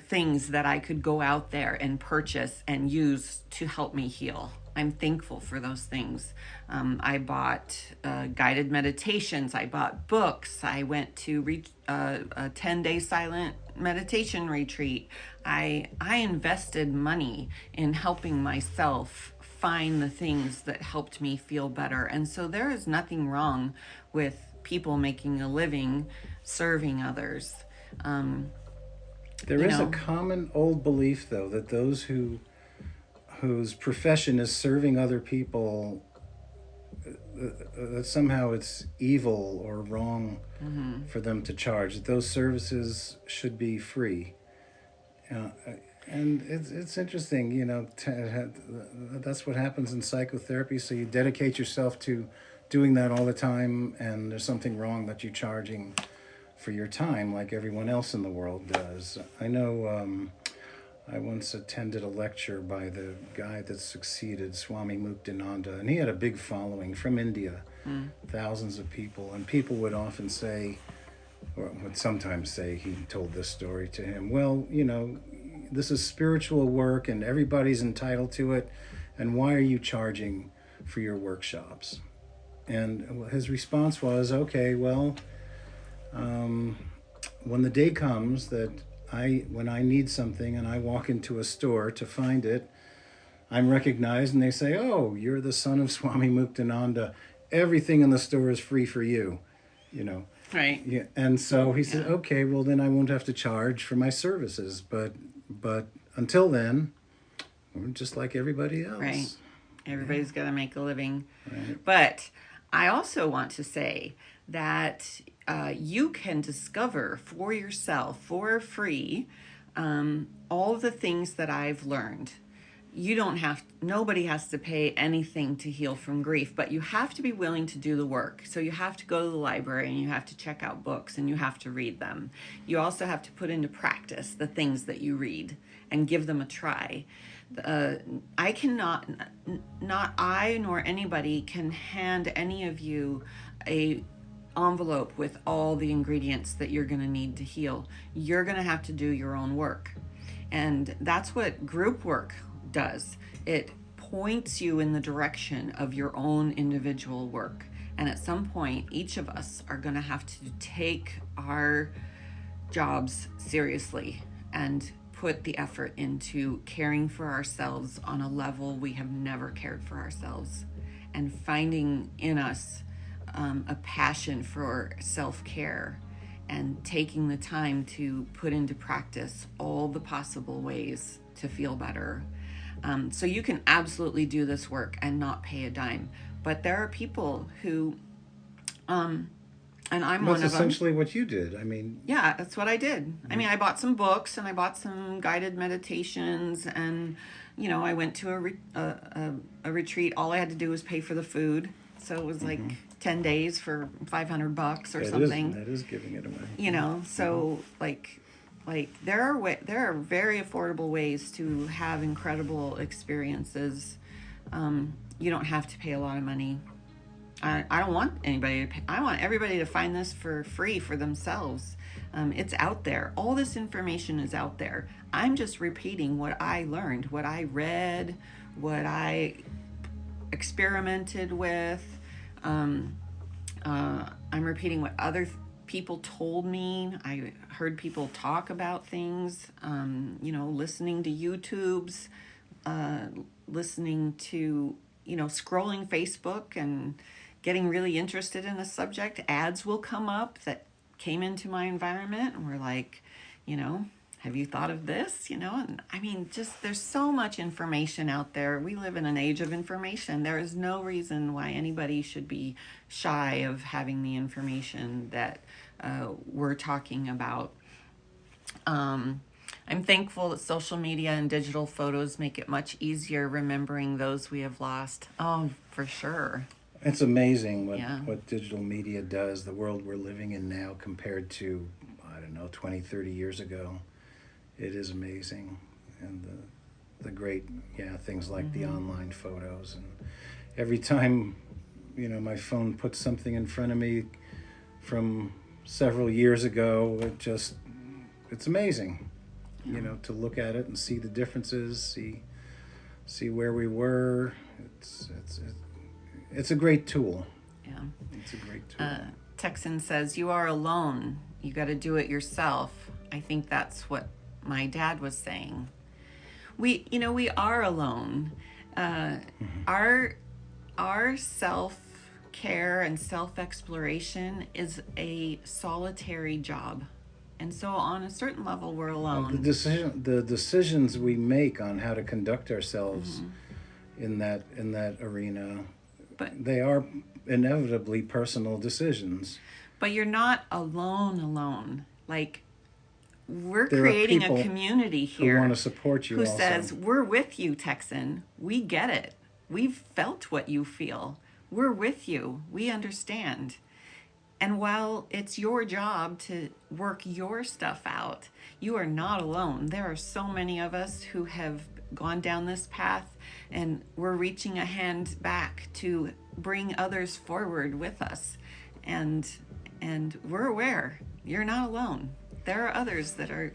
[SPEAKER 1] things that I could go out there and purchase and use to help me heal. I'm thankful for those things. I bought guided meditations. I bought books. I went to a 10-day silent meditation retreat. I invested money in helping myself find the things that helped me feel better. And so there is nothing wrong with people making a living serving others.
[SPEAKER 2] There is a common old belief, though, that those whose profession is serving other people, that somehow it's evil or wrong for them to charge. That those services should be free. And it's interesting, that's what happens in psychotherapy. So you dedicate yourself to doing that all the time, and there's something wrong that you're charging for your time like everyone else in the world does. I know I once attended a lecture by the guy that succeeded Swami Muktananda, and he had a big following from India, thousands of people, and people would often say, or would sometimes say, he told this story to him, well, this is spiritual work and everybody's entitled to it, and why are you charging for your workshops? And his response was, okay, well, when the day comes that when I need something and I walk into a store to find it, I'm recognized and they say, oh, you're the son of Swami Muktananda. Everything in the store is free for you,
[SPEAKER 1] Right.
[SPEAKER 2] Yeah. And so he said, okay, well then I won't have to charge for my services. But until then, we're just like everybody else.
[SPEAKER 1] Right. Everybody's got to make a living.
[SPEAKER 2] Right.
[SPEAKER 1] But I also want to say that you can discover for yourself for free all the things that I've learned. Nobody has to pay anything to heal from grief, but you have to be willing to do the work. So you have to go to the library and you have to check out books and you have to read them. You also have to put into practice the things that you read and give them a try. I cannot, not I nor anybody can hand any of you a envelope with all the ingredients that you're going to need to heal. You're going to have to do your own work. And that's what group work does. It points you in the direction of your own individual work. And at some point, each of us are going to have to take our jobs seriously and put the effort into caring for ourselves on a level we have never cared for ourselves, and finding in us a passion for self-care and taking the time to put into practice all the possible ways to feel better. So you can absolutely do this work and not pay a dime. But there are people who, and I'm one
[SPEAKER 2] That's
[SPEAKER 1] of them.
[SPEAKER 2] essentially what you did. I mean,
[SPEAKER 1] Yeah, that's what I did. I mean, I bought some books and I bought some guided meditations, and I went to a retreat. All I had to do was pay for the food, so it was like 10 days for $500 or something.
[SPEAKER 2] that is giving it away.
[SPEAKER 1] So like there are very affordable ways to have incredible experiences. You don't have to pay a lot of money. I don't want anybody to pay. I want everybody to find this for free for themselves. It's out there. All this information is out there. I'm just repeating what I learned, what I read, what I experimented with. I'm repeating what other people told me. I heard people talk about things, listening to YouTubes, listening to, scrolling Facebook and getting really interested in a subject. Ads will come up that came into my environment and were like, have you thought of this? And I mean, just there's so much information out there. We live in an age of information. There is no reason why anybody should be shy of having the information that we're talking about. I'm thankful that social media and digital photos make it much easier remembering those we have lost. Oh, for sure.
[SPEAKER 2] It's amazing what digital media does, the world we're living in now compared to, 20, 30 years ago. It is amazing. And the great, things like the online photos. And every time, my phone puts something in front of me from several years ago, it's amazing, to look at it and see the differences, see where we were. It's a great tool.
[SPEAKER 1] Yeah.
[SPEAKER 2] It's a great tool.
[SPEAKER 1] Texan says, you are alone. You got to do it yourself. I think that's what my dad was saying. We are alone. Our self-care and self-exploration is a solitary job. And so on a certain level, we're alone.
[SPEAKER 2] The decisions we make on how to conduct ourselves in that arena,
[SPEAKER 1] but
[SPEAKER 2] they are inevitably personal decisions.
[SPEAKER 1] But you're not alone. Like, we're
[SPEAKER 2] There
[SPEAKER 1] creating a community here
[SPEAKER 2] who want to support you.
[SPEAKER 1] Who
[SPEAKER 2] also
[SPEAKER 1] says, we're with you, Texan. We get it. We've felt what you feel. We're with you. We understand. And while it's your job to work your stuff out, you are not alone. There are so many of us who have gone down this path, and we're reaching a hand back to bring others forward with us. And we're aware you're not alone. There are others that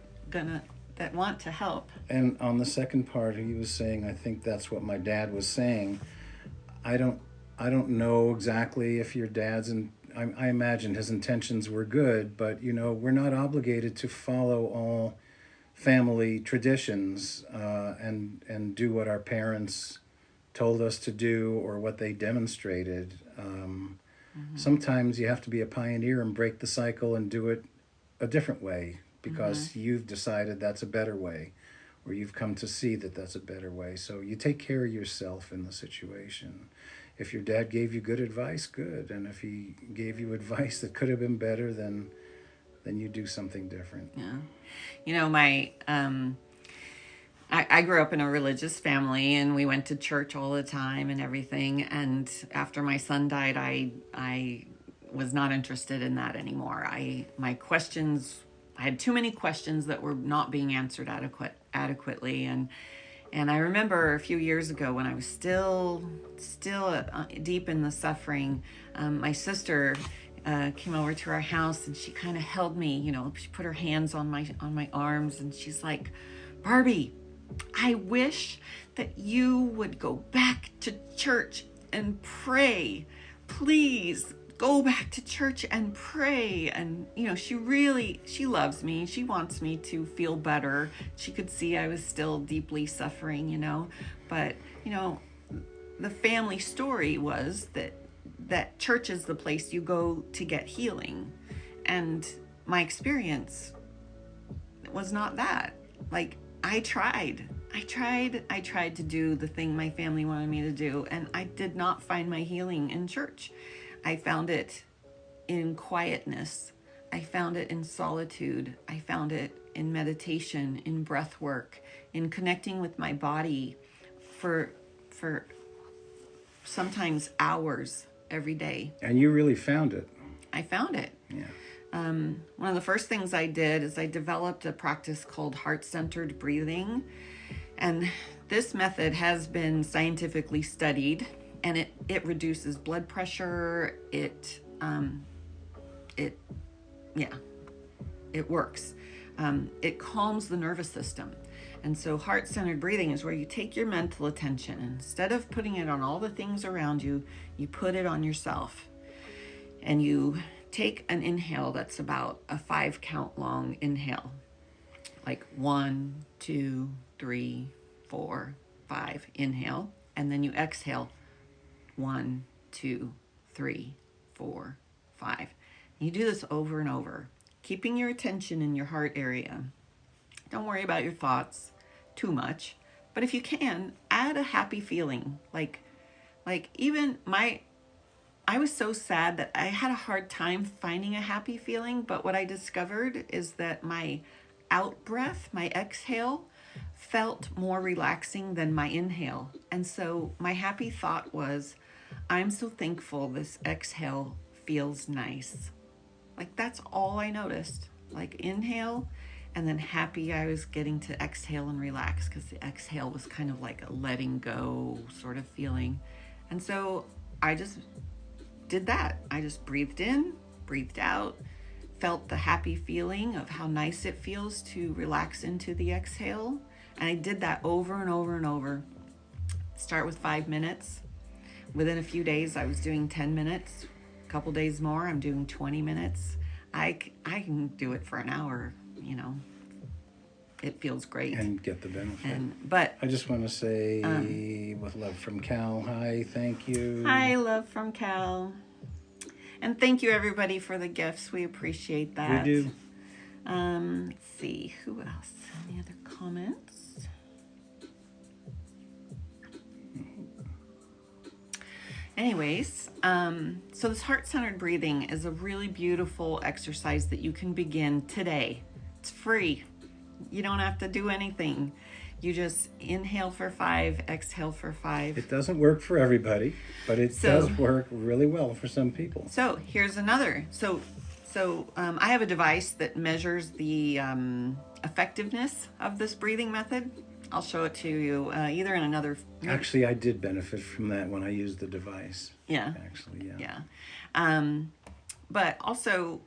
[SPEAKER 1] want to help.
[SPEAKER 2] And on the second part, he was saying, I think that's what my dad was saying. I don't know exactly if your dad's, and I imagine his intentions were good, but we're not obligated to follow all family traditions and do what our parents told us to do or what they demonstrated. Sometimes you have to be a pioneer and break the cycle and do it a different way because you've decided that's a better way, or you've come to see that that's a better way. So you take care of yourself in the situation. If your dad gave you good advice, good. And if he gave you advice that could have been better, then you do something different.
[SPEAKER 1] Yeah. I grew up in a religious family, and we went to church all the time and everything. And after my son died, I was not interested in that anymore. I had too many questions that were not being answered adequately. And I remember a few years ago when I was still deep in the suffering, my sister came over to our house and she kind of held me. She put her hands on my arms and she's like, "Barbie, I wish that you would go back to church and pray. Please go back to church and pray." And she loves me. She wants me to feel better. She could see I was still deeply suffering, but the family story was that church is the place you go to get healing. And my experience was not that. Like, I tried to do the thing my family wanted me to do, and I did not find my healing in church. I found it in quietness. I found it in solitude. I found it in meditation, in breath work, in connecting with my body for sometimes hours every day.
[SPEAKER 2] And you really found it.
[SPEAKER 1] I found it.
[SPEAKER 2] Yeah.
[SPEAKER 1] One of the first things I did is I developed a practice called heart-centered breathing. And this method has been scientifically studied, and it reduces blood pressure. It works. It calms the nervous system. And so heart-centered breathing is where you take your mental attention, and instead of putting it on all the things around you, you put it on yourself. And you take an inhale that's about a 5 count long inhale. Like 1, 2, 3, 4, 5. Inhale. And then you exhale. 1, 2, 3, 4, 5. You do this over and over, keeping your attention in your heart area. Don't worry about your thoughts too much, but if you can, add a happy feeling. Like even I was so sad that I had a hard time finding a happy feeling, but what I discovered is that my out breath, my exhale, felt more relaxing than my inhale. And so my happy thought was, I'm so thankful this exhale feels nice. Like, that's all I noticed. Like, inhale, and then happy I was getting to exhale and relax, because the exhale was kind of like a letting go sort of feeling. And so I just did that. I just breathed in, breathed out, felt the happy feeling of how nice it feels to relax into the exhale. And I did that over and over and over. Start with 5 minutes. Within a few days, I was doing 10 minutes. A couple days more, I'm doing 20 minutes. I can do it for an hour, It feels great.
[SPEAKER 2] And get the benefit.
[SPEAKER 1] But
[SPEAKER 2] I just want to say, with love from Cal, hi, thank you.
[SPEAKER 1] Hi, love from Cal. And thank you, everybody, for the gifts. We appreciate that.
[SPEAKER 2] We do.
[SPEAKER 1] Let's see, who else? Any other comments? Anyways, so this heart-centered breathing is a really beautiful exercise that you can begin today. It's free. You don't have to do anything. You just inhale for 5, exhale for 5.
[SPEAKER 2] It doesn't work for everybody, but it does work really well for some people.
[SPEAKER 1] So here's another. So I have a device that measures the effectiveness of this breathing method. I'll show it to you either in another.
[SPEAKER 2] Actually, I did benefit from that when I used the device.
[SPEAKER 1] Yeah.
[SPEAKER 2] Actually, yeah.
[SPEAKER 1] Yeah. But also,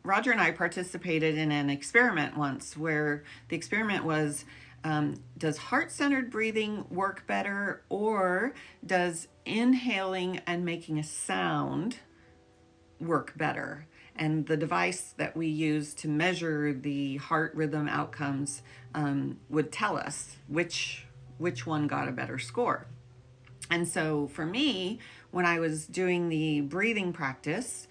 [SPEAKER 1] Roger and I participated in an experiment once where the experiment was, does heart-centered breathing work better, or does inhaling and making a sound work better? And the device that we use to measure the heart rhythm outcomes would tell us which one got a better score. And so for me, when I was doing the breathing practice,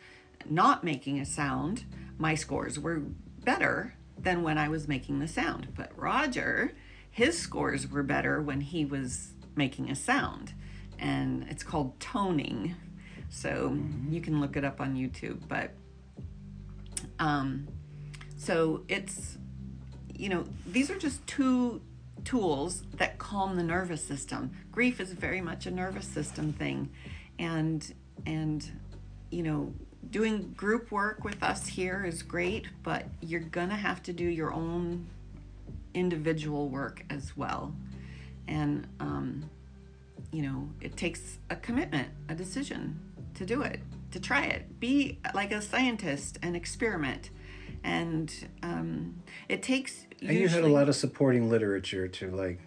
[SPEAKER 1] not making a sound, my scores were better than when I was making the sound. But Roger, his scores were better when he was making a sound. And it's called toning. So you can look it up on YouTube. But so it's, these are just 2 tools that calm the nervous system. Grief is very much a nervous system thing. And doing group work with us here is great, but you're gonna have to do your own individual work as well. And, it takes a commitment, a decision to do it, to try it. Be like a scientist and experiment. And it takes
[SPEAKER 2] And you had a lot of supporting literature to like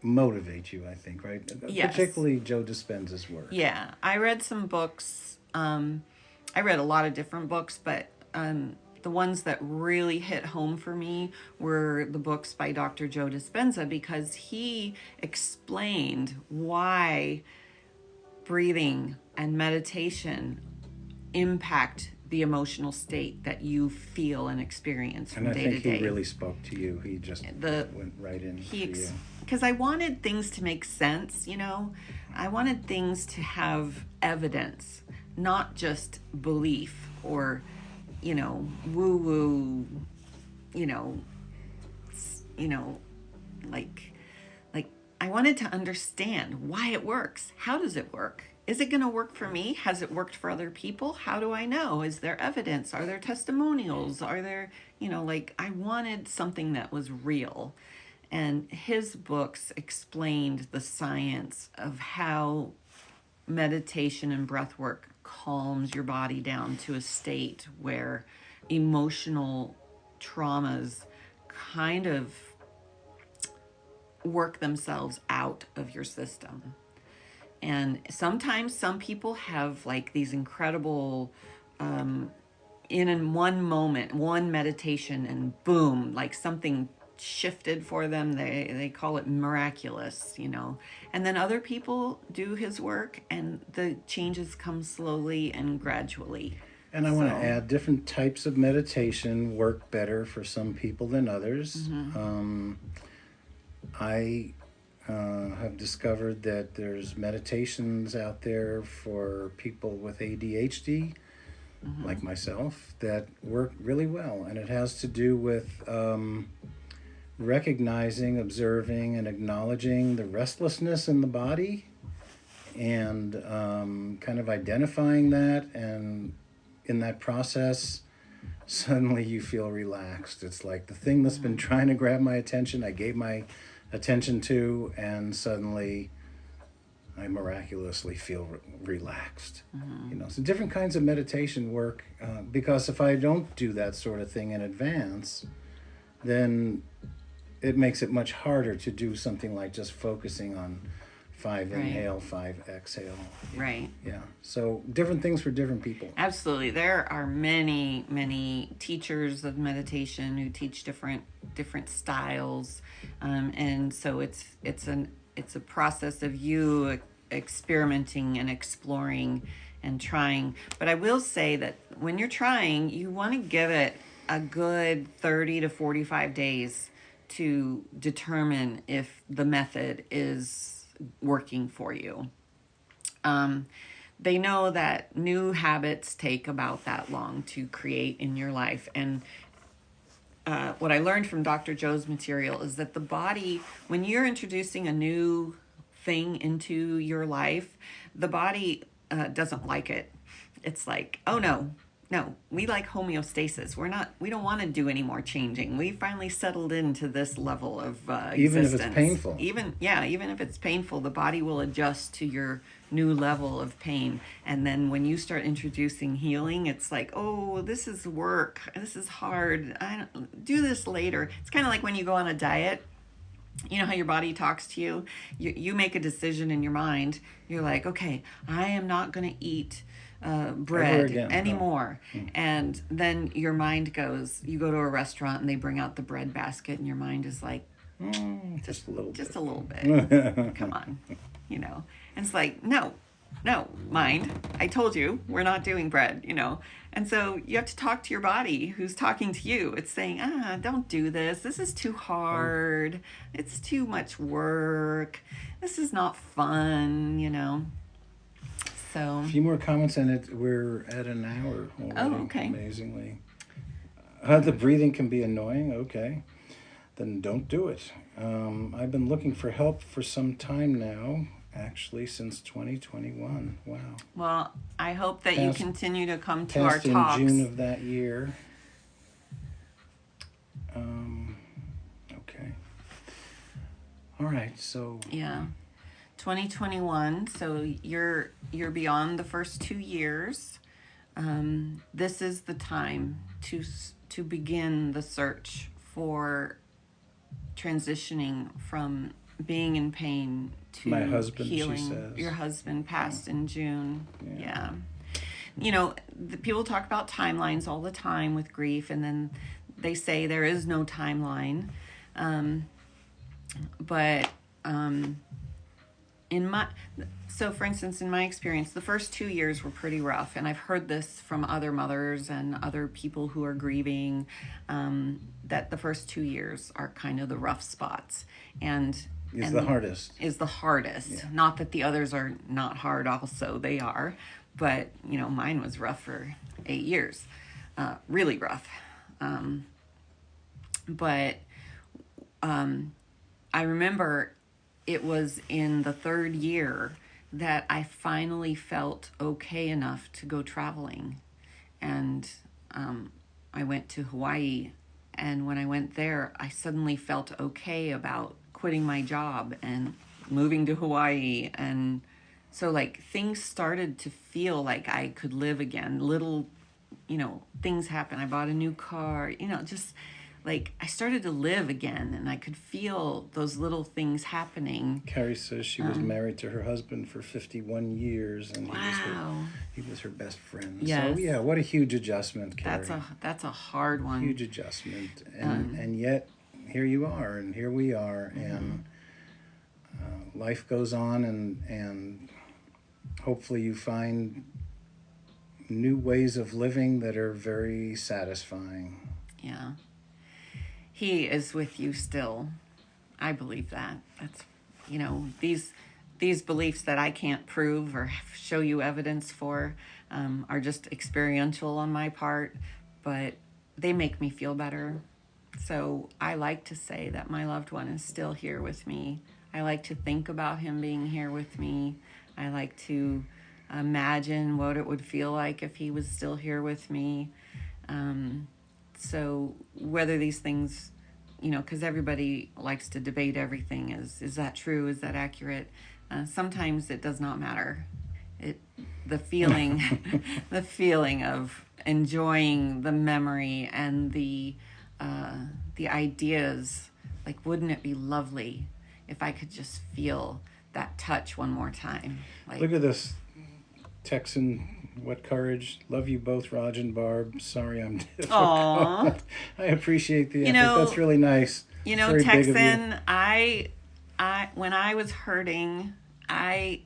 [SPEAKER 2] motivate you, I think, right?
[SPEAKER 1] Yes.
[SPEAKER 2] Particularly Joe Dispenza's work.
[SPEAKER 1] Yeah, I read some books. I read a lot of different books, but the ones that really hit home for me were the books by Dr. Joe Dispenza, because he explained why breathing and meditation impact the emotional state that you feel and experience from
[SPEAKER 2] And I
[SPEAKER 1] day to
[SPEAKER 2] think
[SPEAKER 1] day.
[SPEAKER 2] he really spoke to you. He just went right in for you.
[SPEAKER 1] Because I wanted things to make sense, I wanted things to have evidence, not just belief or, woo woo, like I wanted to understand why it works. How does it work? Is it going to work for me? Has it worked for other people? How do I know? Is there evidence? Are there testimonials? Are there, I wanted something that was real. And his books explained the science of how meditation and breath work calms your body down to a state where emotional traumas kind of work themselves out of your system. And sometimes some people have like these incredible in one moment, one meditation, and boom, like something shifted for them. They call it miraculous, and then other people do his work and the changes come slowly and gradually.
[SPEAKER 2] And I want to add, different types of meditation work better for some people than others. I have discovered that there's meditations out there for people with ADHD, like myself, that work really well. And it has to do with recognizing, observing, and acknowledging the restlessness in the body, and kind of identifying that. And in that process, suddenly you feel relaxed. It's like the thing that's been trying to grab my attention, I gave my attention to, and suddenly I miraculously feel relaxed. So different kinds of meditation work, because if I don't do that sort of thing in advance, then it makes it much harder to do something like just focusing on 5 inhale, 5 exhale.
[SPEAKER 1] Right.
[SPEAKER 2] Yeah. So different things for different people.
[SPEAKER 1] Absolutely. There are many teachers of meditation who teach different styles, and so it's a process of you experimenting and exploring and trying. But I will say that when you're trying, you want to give it a good 30 to 45 days to determine if the method is working for you. They know that new habits take about that long to create in your life. And what I learned from Dr. Joe's material is that the body, when you're introducing a new thing into your life, the body doesn't like it. It's like, oh no, we like homeostasis. We don't want to do any more changing. We finally settled into this level of
[SPEAKER 2] even
[SPEAKER 1] existence.
[SPEAKER 2] if it's painful.
[SPEAKER 1] Even if it's painful, the body will adjust to your new level of pain. And then when you start introducing healing, it's like, oh, this is work. This is hard. I don't do this later. It's kind of like when you go on a diet. You know how your body talks to you? You make a decision in your mind. You're like, okay, I am not going to eat bread anymore. And then your mind goes, you go to a restaurant and they bring out the bread basket and your mind is like,
[SPEAKER 2] just a little
[SPEAKER 1] bit. Come on. And it's like, no, mind, I told you we're not doing bread, And so you have to talk to your body who's talking to you. It's saying, don't do this. This is too hard. It's too much work. This is not fun, So
[SPEAKER 2] a few more comments, and we're at an hour already.
[SPEAKER 1] Oh, okay.
[SPEAKER 2] Amazingly. The breathing can be annoying. Okay. Then don't do it. I've been looking for help for some time now. Actually, since 2021. Wow.
[SPEAKER 1] Well, I hope that you continue to come to our talks.
[SPEAKER 2] In June of that year. Okay. All right, so
[SPEAKER 1] Yeah. 2021, so you're beyond the first 2 years. This is the time to begin the search for transitioning from being in pain
[SPEAKER 2] my
[SPEAKER 1] to
[SPEAKER 2] husband, she
[SPEAKER 1] healing.
[SPEAKER 2] says.
[SPEAKER 1] Your husband passed in June.
[SPEAKER 2] Yeah.
[SPEAKER 1] Yeah. The people talk about timelines all the time with grief, and then they say there is no timeline. But in my so for instance, in my experience, the first 2 years were pretty rough, and I've heard this from other mothers and other people who are grieving, that the first 2 years are kind of the rough spots, and
[SPEAKER 2] Is
[SPEAKER 1] and
[SPEAKER 2] the hardest.
[SPEAKER 1] is the hardest.
[SPEAKER 2] Yeah.
[SPEAKER 1] Not that the others are not hard, also they are, but mine was rough for 8 years, really rough. But I remember it was in the third year that I finally felt okay enough to go traveling. And I went to Hawaii. And when I went there, I suddenly felt okay about quitting my job and moving to Hawaii. And so, like, things started to feel like I could live again. Little, things happen. I bought a new car, just like I started to live again, and I could feel those little things happening.
[SPEAKER 2] Carrie says she was married to her husband for 51 years, and
[SPEAKER 1] Wow.
[SPEAKER 2] he was her best friend.
[SPEAKER 1] Yes.
[SPEAKER 2] So yeah, what a huge adjustment, Carrie.
[SPEAKER 1] That's a hard one.
[SPEAKER 2] Huge adjustment, and yet here you are, and here we are, and life goes on, and hopefully you find new ways of living that are very satisfying.
[SPEAKER 1] Yeah. He is with you still. I believe that. That's, these beliefs that I can't prove or show you evidence for are just experiential on my part, but they make me feel better. So I like to say that my loved one is still here with me. I like to think about him being here with me. I like to imagine what it would feel like if he was still here with me. So whether these things, because everybody likes to debate everything, is that true? Is that accurate? Sometimes it does not matter. The feeling, the feeling of enjoying the memory and the ideas. Like, wouldn't it be lovely if I could just feel that touch one more time? Like,
[SPEAKER 2] Look at this. Texan, what courage. Love you both, Raj and Barb. Sorry I'm difficult.
[SPEAKER 1] Aww.
[SPEAKER 2] I appreciate the effort. That's really nice. Very big of you.
[SPEAKER 1] Texan, I when I was hurting, I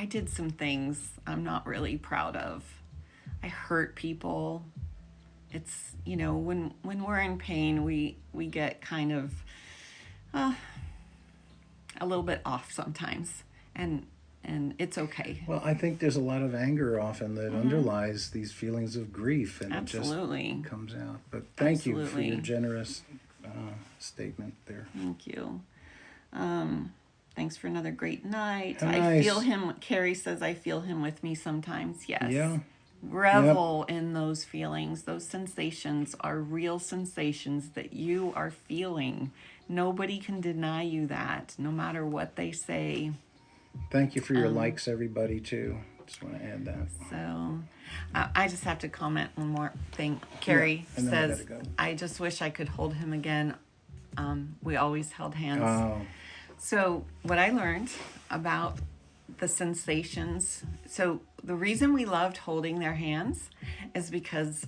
[SPEAKER 1] did some things I'm not really proud of. I hurt people. It's, when we're in pain, we get kind of a little bit off sometimes. And it's okay.
[SPEAKER 2] Well, I think there's a lot of anger often that underlies these feelings of grief, and
[SPEAKER 1] Absolutely.
[SPEAKER 2] it just comes out. But thank you for
[SPEAKER 1] Absolutely.
[SPEAKER 2] your generous statement there.
[SPEAKER 1] Thank you. Thanks for another great night.
[SPEAKER 2] How
[SPEAKER 1] I
[SPEAKER 2] nice.
[SPEAKER 1] feel him. Carrie says I feel him with me sometimes. Yes.
[SPEAKER 2] Yeah.
[SPEAKER 1] Revel in those feelings. Those sensations are real sensations that you are feeling. Nobody can deny you that, no matter what they say.
[SPEAKER 2] Thank you for your likes, everybody, too. Just want to add that.
[SPEAKER 1] So, I just have to comment one more thing. Carrie
[SPEAKER 2] and then I
[SPEAKER 1] says,
[SPEAKER 2] gotta go.
[SPEAKER 1] I just wish I could hold him again. We always held hands.
[SPEAKER 2] Oh,
[SPEAKER 1] So, what I learned about the sensations, so the reason we loved holding their hands is because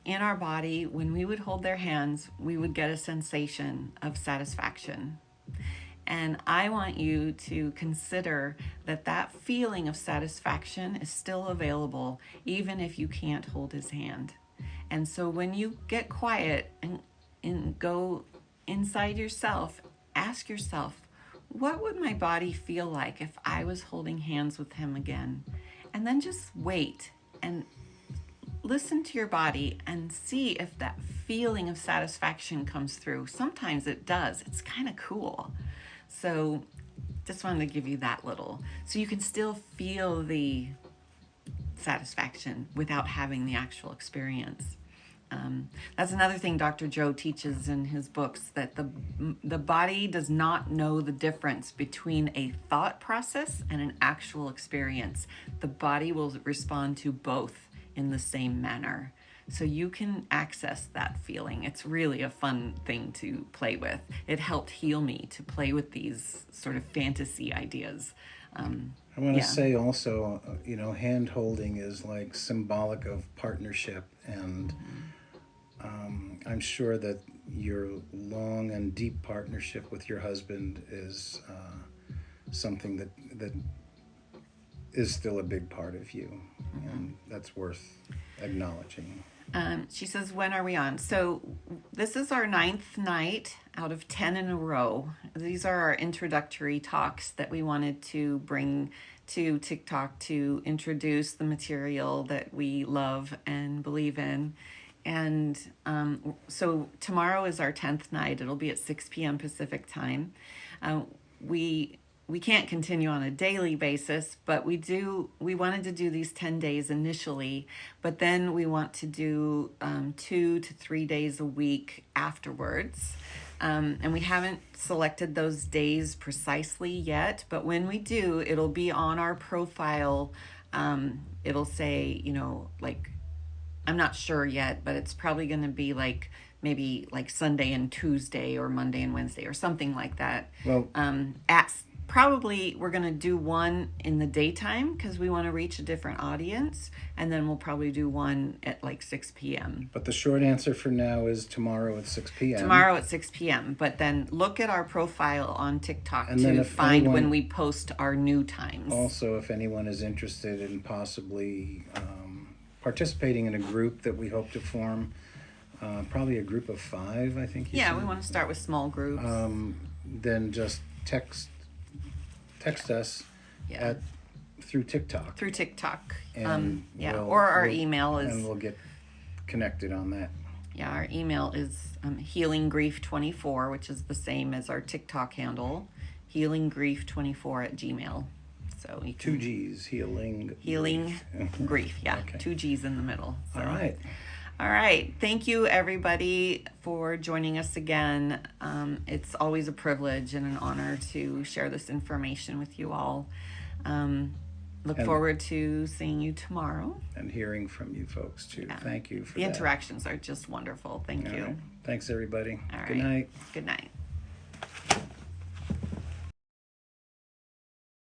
[SPEAKER 1] in our body, when we would hold their hands, we would get a sensation of satisfaction. And I want you to consider that feeling of satisfaction is still available, even if you can't hold his hand. And so when you get quiet and go inside yourself, ask yourself, what would my body feel like if I was holding hands with him again? And then just wait and listen to your body and see if that feeling of satisfaction comes through. Sometimes it does. It's kind of cool. So just wanted to give you that little, so you can still feel the satisfaction without having the actual experience. That's another thing Dr. Joe teaches in his books, that the body does not know the difference between a thought process and an actual experience. The body will respond to both in the same manner. So you can access that feeling. It's really a fun thing to play with. It helped heal me to play with these sort of fantasy ideas.
[SPEAKER 2] I want to
[SPEAKER 1] Yeah.
[SPEAKER 2] say also, hand holding is like symbolic of partnership, and I'm sure that your long and deep partnership with your husband is something that is still a big part of you, and that's worth acknowledging.
[SPEAKER 1] She says, when are we on? So this is our 9th night out of 10 in a row. These are our introductory talks that we wanted to bring to TikTok to introduce the material that we love and believe in. And so tomorrow is our 10th night. It'll be at 6 p.m. Pacific time. We can't continue on a daily basis, but we wanted to do these 10 days initially, but then we want to do 2 to 3 days a week afterwards. And we haven't selected those days precisely yet, but when we do, it'll be on our profile. It'll say, like, I'm not sure yet, but it's probably going to be like maybe like Sunday and Tuesday or Monday and Wednesday or something like that.
[SPEAKER 2] Well,
[SPEAKER 1] Probably we're going to do one in the daytime because we want to reach a different audience, and then we'll probably do one at like 6 p.m.
[SPEAKER 2] but the short answer for now is tomorrow at 6 p.m.
[SPEAKER 1] Tomorrow at 6 p.m. But then look at our profile on TikTok
[SPEAKER 2] And then
[SPEAKER 1] to
[SPEAKER 2] if
[SPEAKER 1] find
[SPEAKER 2] anyone-
[SPEAKER 1] when we post our new times.
[SPEAKER 2] Also, if anyone is interested in possibly participating in a group that we hope to form, probably a group of 5, I think.
[SPEAKER 1] Yeah, we want to start with small groups.
[SPEAKER 2] Then just text us
[SPEAKER 1] Yeah.
[SPEAKER 2] through TikTok,
[SPEAKER 1] Through TikTok.
[SPEAKER 2] and
[SPEAKER 1] Or our email is.
[SPEAKER 2] and we'll get connected on that.
[SPEAKER 1] Yeah, our email is healinggrief24, which is the same as our TikTok handle, healinggrief24@gmail. So you can
[SPEAKER 2] 2 G's, healing.
[SPEAKER 1] healing grief, yeah,
[SPEAKER 2] Okay.
[SPEAKER 1] 2 G's in the middle. So.
[SPEAKER 2] All right.
[SPEAKER 1] All right. Thank you, everybody, for joining us again. It's always a privilege and an honor to share this information with you all. Look
[SPEAKER 2] And-
[SPEAKER 1] forward to seeing you tomorrow.
[SPEAKER 2] And hearing from you folks too.
[SPEAKER 1] Yeah.
[SPEAKER 2] Thank you for
[SPEAKER 1] The
[SPEAKER 2] that.
[SPEAKER 1] interactions are just wonderful. Thank
[SPEAKER 2] All
[SPEAKER 1] you.
[SPEAKER 2] right. Thanks, everybody.
[SPEAKER 1] All
[SPEAKER 2] Good
[SPEAKER 1] right.
[SPEAKER 2] night.
[SPEAKER 1] Good night.